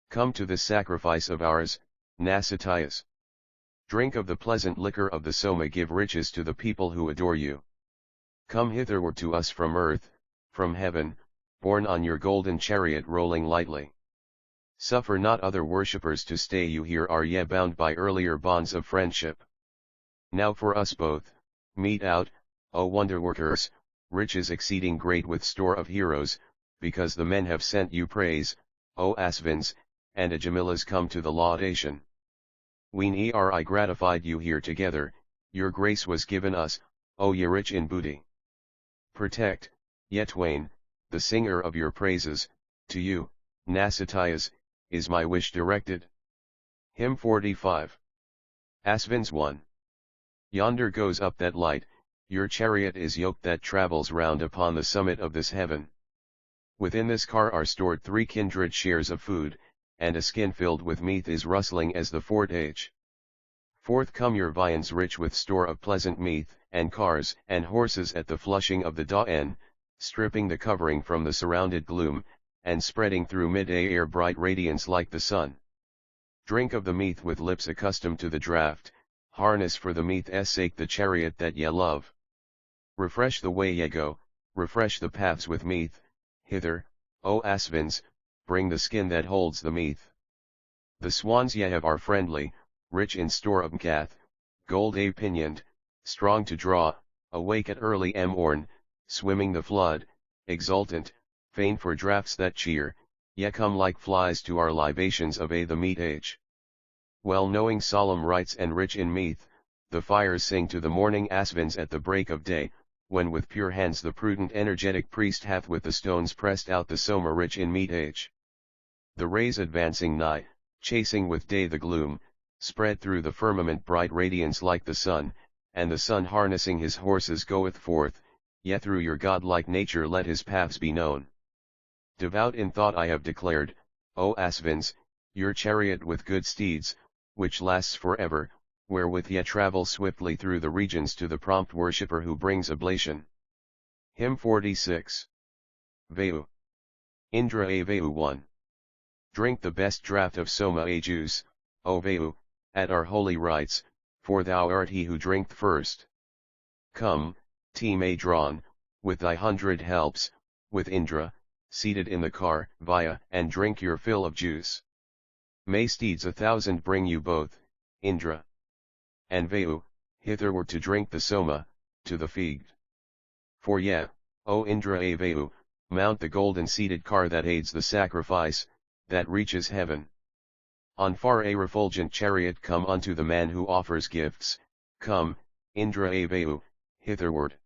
Come to this sacrifice of ours, Nasatias. Drink of the pleasant liquor of the Soma, give riches to the people who adore you. Come hitherward to us from earth, from heaven, borne on your golden chariot rolling lightly. Suffer not other worshippers to stay you here, are ye bound by earlier bonds of friendship. Now for us both, mete out, O wonderworkers, riches exceeding great with store of heroes, because the men have sent you praise, O Asvins, and Ajamilas come to the laudation. When I gratified you here together, your grace was given us, O ye rich in booty. Protect, ye twain, the singer of your praises, to you, Nasatias, is my wish directed. Hymn 45. Asvins 1. Yonder goes up that light, your chariot is yoked that travels round upon the summit of this heaven. Within this car are stored 3 kindred shares of food, and a skin filled with meat is rustling as the fort age. Forth come your viands rich with store of pleasant meat, and cars and horses at the flushing of the dawn, stripping the covering from the surrounded gloom, and spreading through mid-air bright radiance like the sun. Drink of the meat with lips accustomed to the draught, harness for the meat's sake the chariot that ye love. Refresh the way ye go, refresh the paths with meat, hither, O Asvins, bring the skin that holds the meat. The swans ye have are friendly, rich in store of mcath, gold a-pinioned, strong to draw, awake at early morn, swimming the flood, exultant, fain for draughts that cheer, ye come like flies to our libations of the meat age. Well knowing solemn rites and rich in meath, the fires sing to the morning asvins at the break of day, when with pure hands the prudent energetic priest hath with the stones pressed out the soma rich in meat age. The rays advancing nigh, chasing with day the gloom, spread through the firmament bright radiance like the sun, and the sun harnessing his horses goeth forth, yet through your godlike nature let his paths be known. Devout in thought I have declared, O Asvins, your chariot with good steeds, which lasts forever, wherewith ye travel swiftly through the regions to the prompt worshipper who brings oblation. Hymn 46. Veu. Indra a Veu 1. Drink the best draught of Soma a juice, O Veu, at our holy rites, for thou art he who drinked first. Come, team a drawn, with thy 100 helps, with Indra, seated in the car, via, and drink your fill of juice. May steeds 1,000 bring you both, Indra and Veu, hitherward to drink the Soma, to the feed. For ye, O Indra a Veu, mount the golden seated car that aids the sacrifice, that reaches heaven. On far a refulgent chariot come unto the man who offers gifts, come, Indra a Veu, hitherward.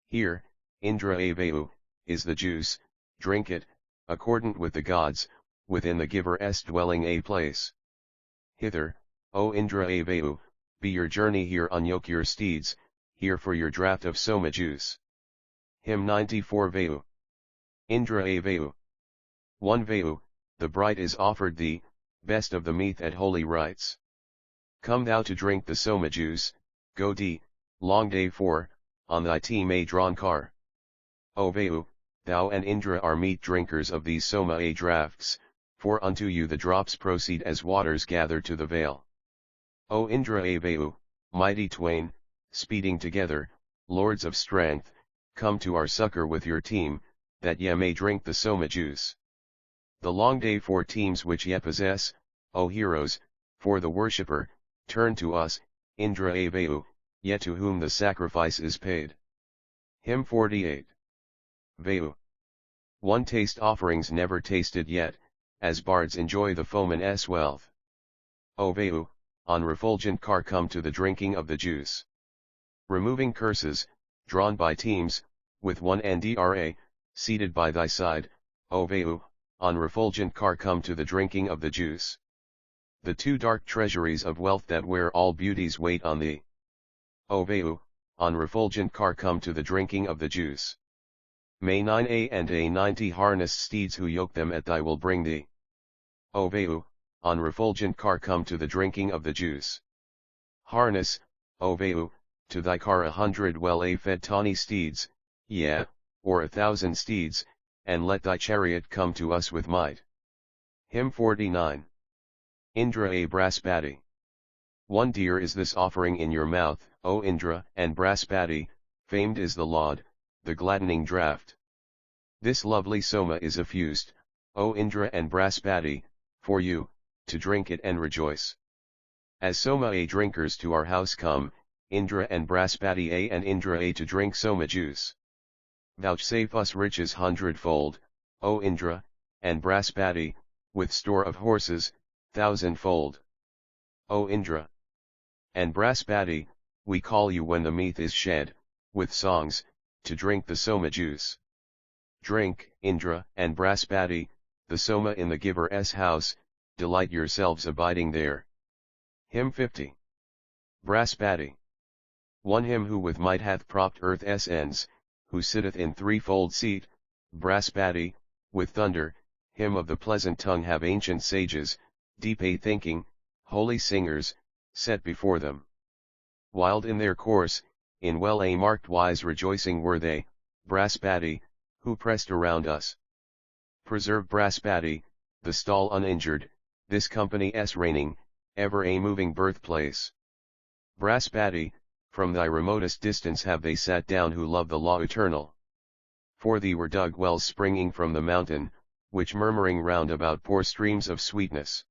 Here, Indra a Veu, is the juice, drink it, accordant with the gods, within the giver's dwelling a place. Hither, O Indra a Veu, be your journey here unyoke your steeds, here for your draught of Soma juice. Hymn 94 Veu. Indra a Veu. 1 Veu, the bright is offered thee, best of the meath at holy rites. Come thou to drink the Soma juice, go thee, long day for, on thy team a drawn car. O Veu, thou and Indra are meet drinkers of these Soma a draughts, for unto you the drops proceed as waters gather to the vale. O Indra a Veu, mighty twain, speeding together, lords of strength, come to our succor with your team, that ye may drink the Soma juice. The long day for teams which ye possess, O heroes, for the worshipper, turn to us, Indra a Veu, ye to whom the sacrifice is paid. Hymn 48. Veu. 1 Taste offerings never tasted yet, as bards enjoy the foeman's wealth. O Veu, on refulgent car come to the drinking of the juice. Removing curses, drawn by teams, with one Ndra, seated by thy side, O Veu, on refulgent car come to the drinking of the juice. The 2 dark treasuries of wealth that where all beauties wait on thee. O Veu, on refulgent car come to the drinking of the juice. May 9a and a 90 harnessed steeds who yoke them at thy will bring thee. O Veu, on refulgent car come to the drinking of the juice. Harness, O Veu, to thy car 100 well-fed tawny steeds, yea, or 1,000 steeds, and let thy chariot come to us with might. Hymn 49. Indra a Braspati. 1 Dear is this offering in your mouth, O Indra, and Braspati, famed is the laud, the gladdening draught. This lovely Soma is effused, O Indra and Braspati, for you, to drink it and rejoice. As Soma a drinkers to our house come, Indra and Braspati a and Indra a to drink Soma juice. Vouchsafe us riches 100-fold, O Indra, and Braspati, with store of horses, 1,000-fold. O Indra and Braspati, we call you when the meath is shed, with songs, to drink the Soma juice. Drink, Indra and Braspati, the Soma in the giver's house, delight yourselves abiding there. Hymn 50. Braspati. 1 Him who with might hath propped earth's ends, who sitteth in threefold seat, Braspati, with thunder, him of the pleasant tongue have ancient sages, deep a thinking, holy singers, set before them. Wild in their course, in well a marked wise rejoicing were they, Braspati, who pressed around us. Preserve Braspati, the stall uninjured, this company's reigning, ever a moving birthplace. Braspati, from thy remotest distance have they sat down who love the law eternal. For thee were dug wells springing from the mountain, which murmuring round about pour streams of sweetness.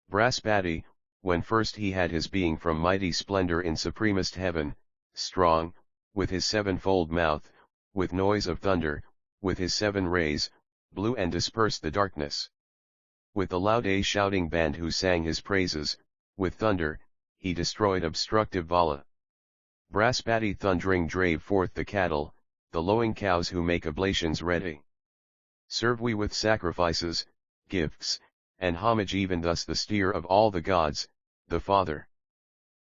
Braspati, when first he had his being from mighty splendor in supremest heaven, strong, with his 7-fold mouth, with noise of thunder, with his 7 rays, blew and dispersed the darkness. With the loud a shouting band who sang his praises, with thunder, he destroyed obstructive Vala. Braspati thundering drave forth the cattle, the lowing cows who make oblations ready. Serve we with sacrifices, gifts, and homage even thus the steer of all the gods, the Father.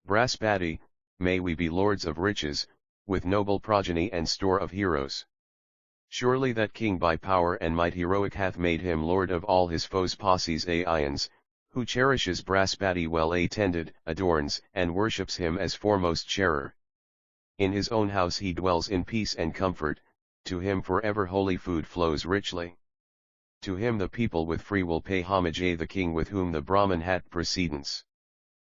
Braspati, may we be lords of riches, with noble progeny and store of heroes. Surely that king by power and might heroic hath made him lord of all his foes' posses aeons, who cherishes Braspati well attended, adorns and worships him as foremost sharer. In his own house he dwells in peace and comfort, to him forever holy food flows richly. To him the people with free will pay homage the king with whom the Brahman had precedence.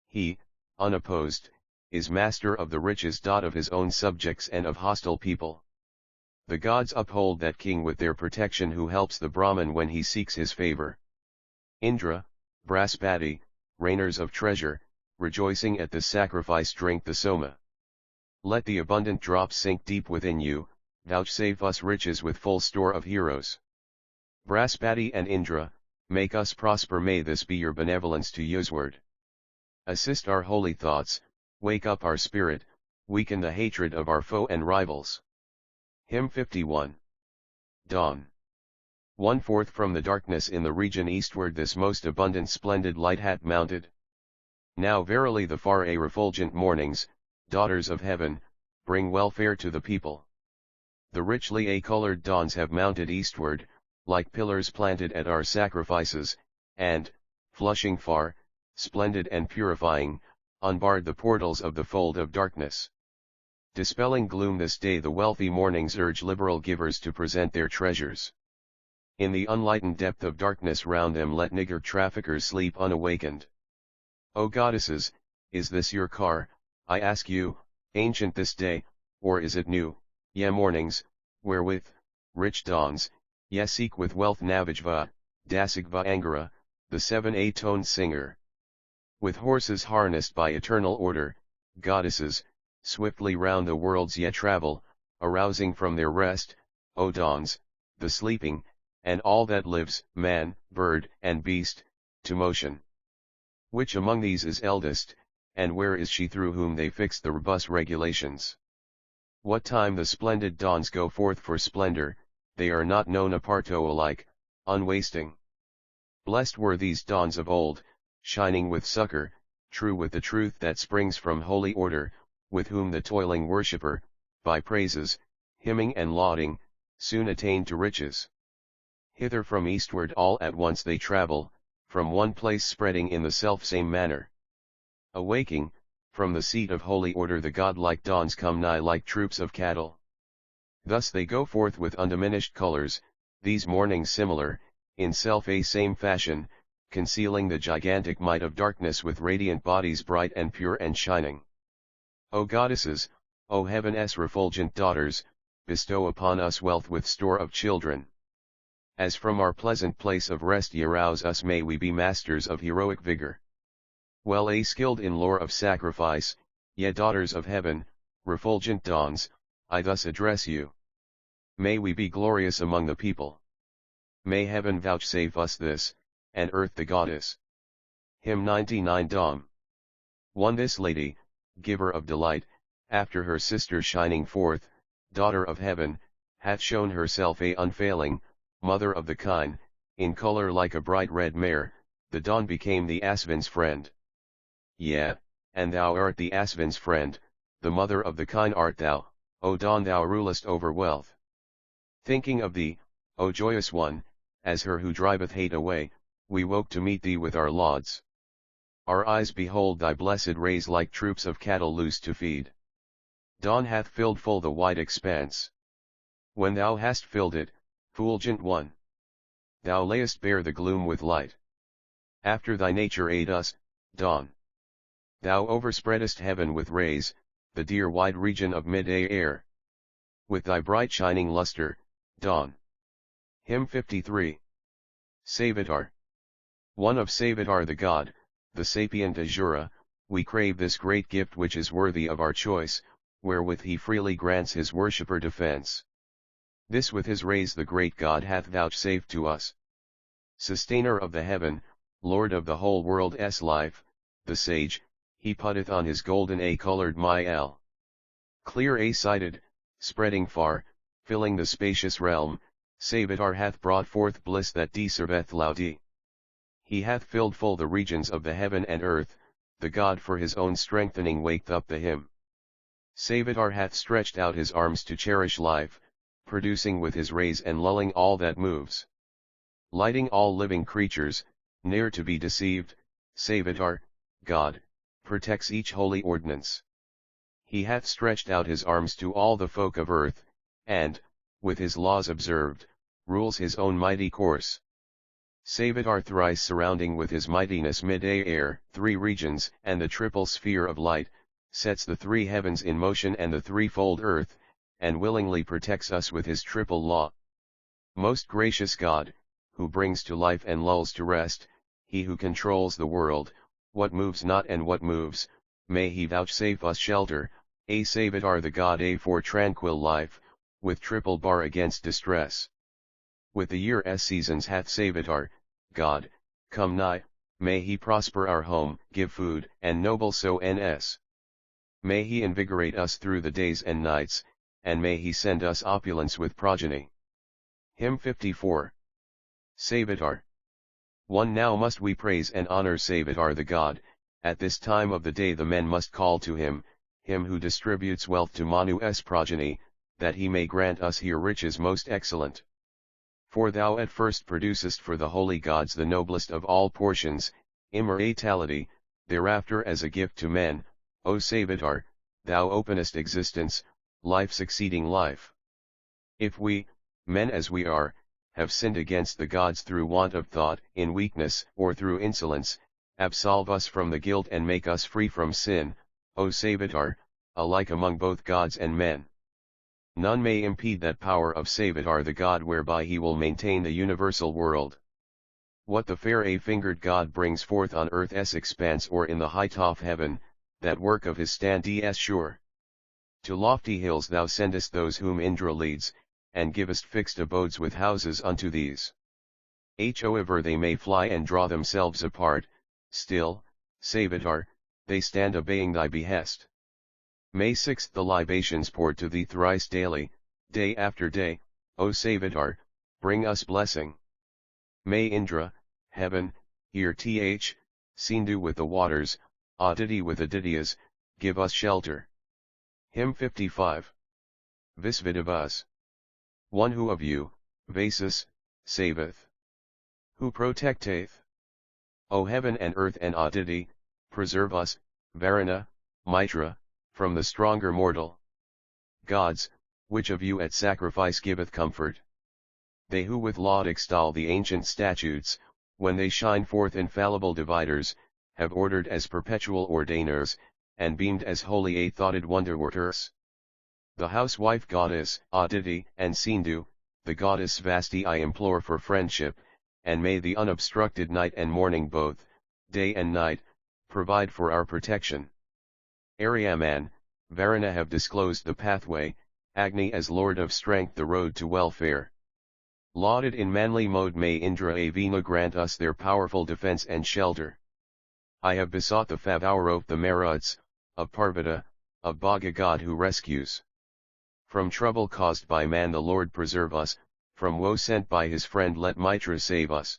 He, unopposed, is master of the riches. Of his own subjects and of hostile people. The gods uphold that king with their protection who helps the Brahman when he seeks his favor. Indra, Braspati, rainers of treasure, rejoicing at this sacrifice drink the soma. Let the abundant drops sink deep within you, vouchsafe us riches with full store of heroes. Braspati and Indra, make us prosper, may this be your benevolence to usward. Assist our holy thoughts, wake up our spirit, weaken the hatred of our foe and rivals. Hymn 51. Dawn. 1/4 from the darkness in the region eastward this most abundant splendid light hath mounted. Now verily the far refulgent mornings, daughters of heaven, bring welfare to the people. The richly colored dawns have mounted eastward, like pillars planted at our sacrifices, and, flushing far, splendid and purifying, unbarred the portals of the fold of darkness. Dispelling gloom this day the wealthy mornings urge liberal givers to present their treasures. In the unlightened depth of darkness round them let niggard traffickers sleep unawakened. O goddesses, is this your car, I ask you, ancient this day, or is it new, ye mornings, wherewith, rich dawns, ye seek with wealth Navajva, Dasigva Angara, the 7-toned singer. With horses harnessed by eternal order, goddesses, swiftly round the worlds ye travel, arousing from their rest, O dawns, the sleeping, and all that lives, man, bird, and beast, to motion. Which among these is eldest, and where is she through whom they fix the robust regulations? What time the splendid dawns go forth for splendor, they are not known aparto alike, unwasting. Blessed were these dawns of old, shining with succor, true with the truth that springs from holy order, with whom the toiling worshipper, by praises, hymning and lauding, soon attained to riches. Hither from eastward all at once they travel, from one place spreading in the self-same manner. Awaking, from the seat of holy order the godlike dawns come nigh like troops of cattle. Thus they go forth with undiminished colors, these mornings similar, in self-same fashion, concealing the gigantic might of darkness with radiant bodies bright and pure and shining. O goddesses, O heaven's refulgent daughters, bestow upon us wealth with store of children. As from our pleasant place of rest ye rouse us, may we be masters of heroic vigor. Well skilled in lore of sacrifice, ye daughters of heaven, refulgent dawns, I thus address you. May we be glorious among the people. May heaven vouchsafe us this, and earth the goddess. Hymn 99 Dom. 1 This lady, giver of delight, after her sister shining forth, daughter of heaven, hath shown herself a unfailing, mother of the kine, in color like a bright red mare, the dawn became the asvin's friend. Yea, and thou art the asvin's friend, the mother of the kine art thou, O dawn, thou rulest over wealth. Thinking of thee, O joyous one, as her who driveth hate away, we woke to meet thee with our lauds. Our eyes behold thy blessed rays like troops of cattle loose to feed. Dawn hath filled full the wide expanse. When thou hast filled it, fulgent one, thou layest bare the gloom with light. After thy nature aid us, dawn. Thou overspreadest heaven with rays, the dear wide region of mid-day air. With thy bright shining luster, dawn. Hymn 53. Savitar. 1 Of Savitar the god, the sapient Azura, we crave this great gift which is worthy of our choice, wherewith he freely grants his worshipper defense. This with his rays the great God hath vouchsafed to us. Sustainer of the heaven, Lord of the whole world's life, the sage, he putteth on his golden a-colored Mael. Clear a-sighted, spreading far, filling the spacious realm, Savitar hath brought forth bliss that deserveth laudi. He hath filled full the regions of the heaven and earth, the God for his own strengthening waked up the him. Savitar hath stretched out his arms to cherish life, producing with his rays and lulling all that moves. Lighting all living creatures, ne'er to be deceived, Savitar, God, protects each holy ordinance. He hath stretched out his arms to all the folk of earth, and, with his laws observed, rules his own mighty course. Savitar thrice surrounding with his mightiness mid-air, three regions and the triple sphere of light, sets the three heavens in motion and the threefold earth, and willingly protects us with his triple law. Most gracious God, who brings to life and lulls to rest, he who controls the world, what moves not and what moves, may he vouchsafe us shelter, a Savitar the God a for tranquil life, with triple bar against distress. With the year's seasons hath Savitar, God, come nigh, may he prosper our home, give food, and noble so ns. May he invigorate us through the days and nights, and may he send us opulence with progeny. Hymn 54. Savitar. 1 Now must we praise and honor Savitar the God, at this time of the day the men must call to him, him who distributes wealth to Manu's progeny, that he may grant us here riches most excellent. For thou at first producest for the holy gods the noblest of all portions, immortality, thereafter as a gift to men, O Savitar, thou openest existence, life succeeding life. If we, men as we are, have sinned against the gods through want of thought, in weakness, or through insolence, absolve us from the guilt and make us free from sin, O Savitar, alike among both gods and men. None may impede that power of Savitar the God whereby he will maintain the universal world. What the fair a-fingered God brings forth on earth's expanse or in the height of heaven, that work of his stands sure. To lofty hills thou sendest those whom Indra leads, and givest fixed abodes with houses unto these. However they may fly and draw themselves apart, still, Savitar, they stand obeying thy behest. May 6th the libations poured to thee thrice daily, day after day, O Savitar, bring us blessing. May Indra, heaven, hear Sindhu with the waters, Aditi with Adityas, give us shelter. Hymn 55. Visvidavas. 1 Who of you, Vasus, saveth? Who protecteth? O heaven and earth and Aditi, preserve us, Varuna, Mitra, from the stronger mortal. Gods, which of you at sacrifice giveth comfort? They who with laud extol the ancient statutes, when they shine forth infallible dividers, have ordered as perpetual ordainers, and beamed as holy a-thoughted wonderworkers. The housewife goddess, Aditi, and Sindhu, the goddess Svasti I implore for friendship, and may the unobstructed night and morning both, day and night, provide for our protection. Aryaman, Varuna have disclosed the pathway, Agni as Lord of Strength the road to welfare. Lauded in manly mode may Indra Avena grant us their powerful defense and shelter. I have besought the Favaurov the Maruts, of Parvata, of Bhaga God who rescues. From trouble caused by man the Lord preserve us, from woe sent by his friend let Mitra save us.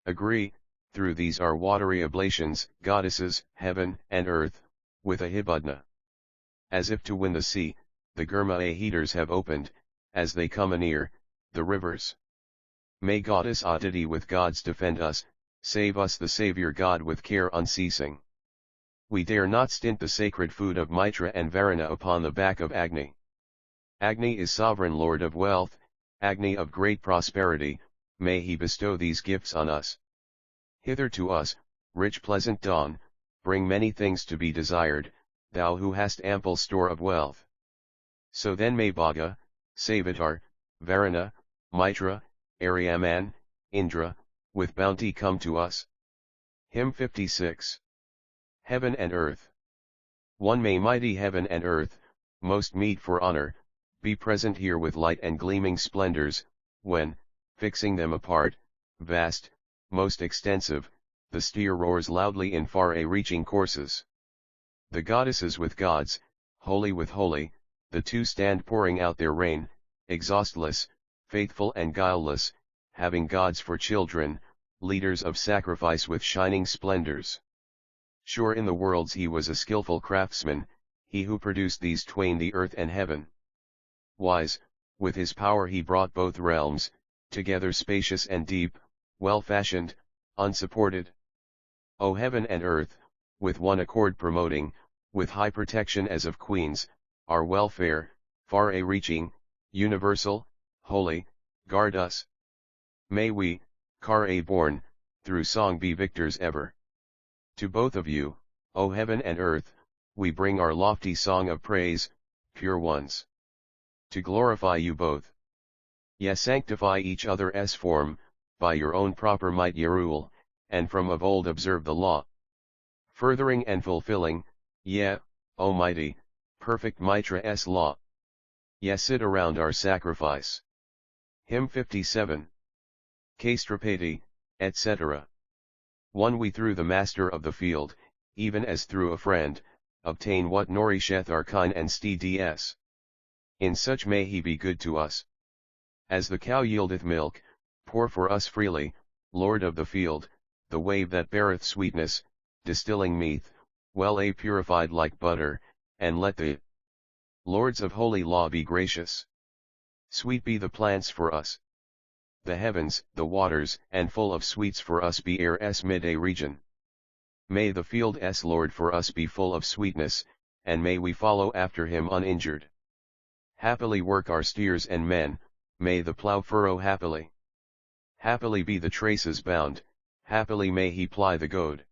Agree, through these our watery oblations, goddesses, heaven and earth, with a hibudna. As if to win the sea, the Gurma heaters have opened, as they come anear, the rivers. May goddess Aditi with gods defend us, save us the Saviour God with care unceasing. We dare not stint the sacred food of Mitra and Varuna upon the back of Agni. Agni is sovereign lord of wealth, Agni of great prosperity, may he bestow these gifts on us. Hither to us, rich pleasant dawn, bring many things to be desired, thou who hast ample store of wealth. So then may Bhaga, Savitar, Varuna, Mitra, Aryaman, Indra, with bounty come to us. Hymn 56. Heaven and Earth. 1 May mighty heaven and earth, most meet for honor, be present here with light and gleaming splendors, when, fixing them apart, vast, most extensive, the steer roars loudly in far-reaching courses. The goddesses with gods, holy with holy, the two stand pouring out their rain, exhaustless, faithful and guileless, having gods for children, leaders of sacrifice with shining splendors. Sure in the worlds he was a skillful craftsman, he who produced these twain, the earth and heaven. Wise, with his power he brought both realms, together spacious and deep, well-fashioned, unsupported. O heaven and earth, with one accord promoting, with high protection as of queens, our welfare, far-reaching, universal, holy, guard us. May we, born, through song be victors ever. To both of you, O heaven and earth, we bring our lofty song of praise, pure ones. To glorify you both. Ye sanctify each other's form, by your own proper might ye rule, and from of old observe the law. Furthering and fulfilling, ye, Almighty, perfect Mitra's law. Ye sit around our sacrifice. Hymn 57. Castrapati, etc. 1. We through the master of the field, even as through a friend, obtain what nourisheth our kine and steeds. In such may he be good to us. As the cow yieldeth milk, pour for us freely, Lord of the field, the wave that beareth sweetness, distilling meath, well purified like butter, and let the Lords of holy law be gracious. Sweet be the plants for us. The heavens, the waters, and full of sweets for us be air's mid-a region. May the field's Lord for us be full of sweetness, and may we follow after him uninjured. Happily work our steers and men, may the plough furrow happily. Happily be the traces bound, happily may he ply the goad.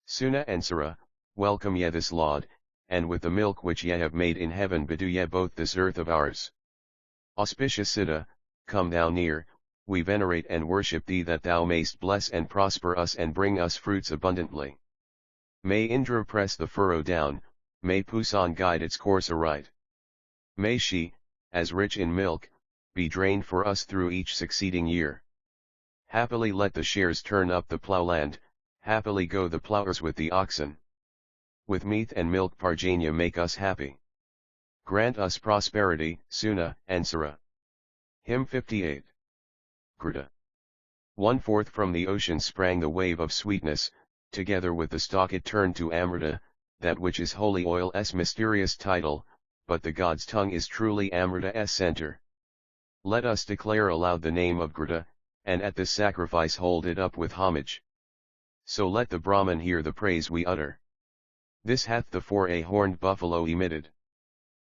Suna and Sara, welcome ye this laud, and with the milk which ye have made in heaven bedew ye both this earth of ours. Auspicious Siddha, come thou near, we venerate and worship thee that thou mayst bless and prosper us and bring us fruits abundantly. May Indra press the furrow down, may Pusan guide its course aright. May she, as rich in milk, be drained for us through each succeeding year. Happily let the shares turn up the ploughland, happily go the ploughers with the oxen. With meat and milk Parjanya make us happy. Grant us prosperity, Suna and Sara. Hymn 58. Grita. 1/4 From the ocean sprang the wave of sweetness, together with the stalk it turned to Amrita, that which is holy oil's mysterious title, but the god's tongue is truly Amrita's center. Let us declare aloud the name of Grita, and at this sacrifice hold it up with homage. So let the Brahman hear the praise we utter. This hath the 4-horned buffalo emitted.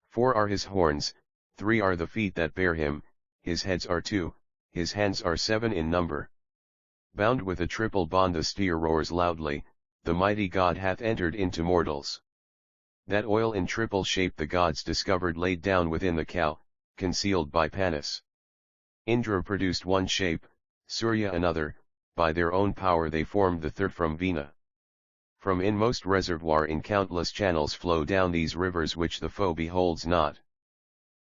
4 are his horns, 3 are the feet that bear him, his heads are 2, his hands are 7 in number. Bound with a triple bond the steer roars loudly, the mighty god hath entered into mortals. That oil in triple shape the gods discovered laid down within the cow, concealed by Panis. Indra produced one shape, Surya another, by their own power they formed the third from Vina. From inmost reservoir in countless channels flow down these rivers which the foe beholds not.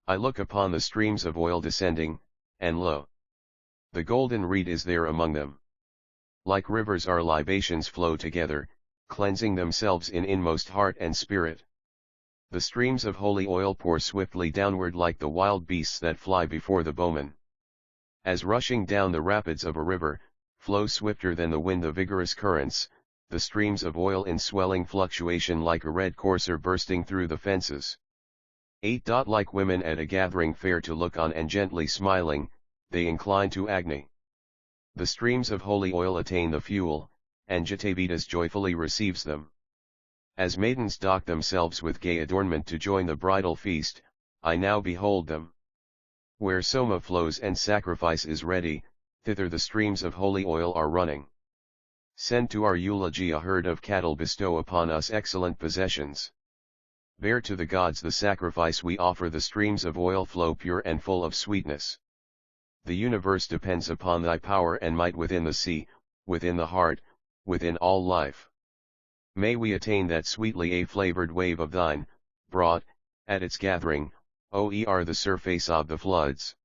I look upon the streams of oil descending, and lo! The golden reed is there among them. Like rivers our libations flow together, cleansing themselves in inmost heart and spirit. The streams of holy oil pour swiftly downward like the wild beasts that fly before the bowman. As rushing down the rapids of a river, flow swifter than the wind the vigorous currents, the streams of oil in swelling fluctuation like a red courser bursting through the fences. 8. Like women at a gathering fair to look on and gently smiling, they incline to Agni. The streams of holy oil attain the fuel, and Jatavidas joyfully receives them. As maidens dock themselves with gay adornment to join the bridal feast, I now behold them. Where soma flows and sacrifice is ready, thither the streams of holy oil are running. Send to our eulogy a herd of cattle, bestow upon us excellent possessions. Bear to the gods the sacrifice we offer, the streams of oil flow pure and full of sweetness. The universe depends upon thy power and might within the sea, within the heart, within all life. May we attain that sweetly flavored wave of thine, brought, at its gathering, OER the surface of the floods.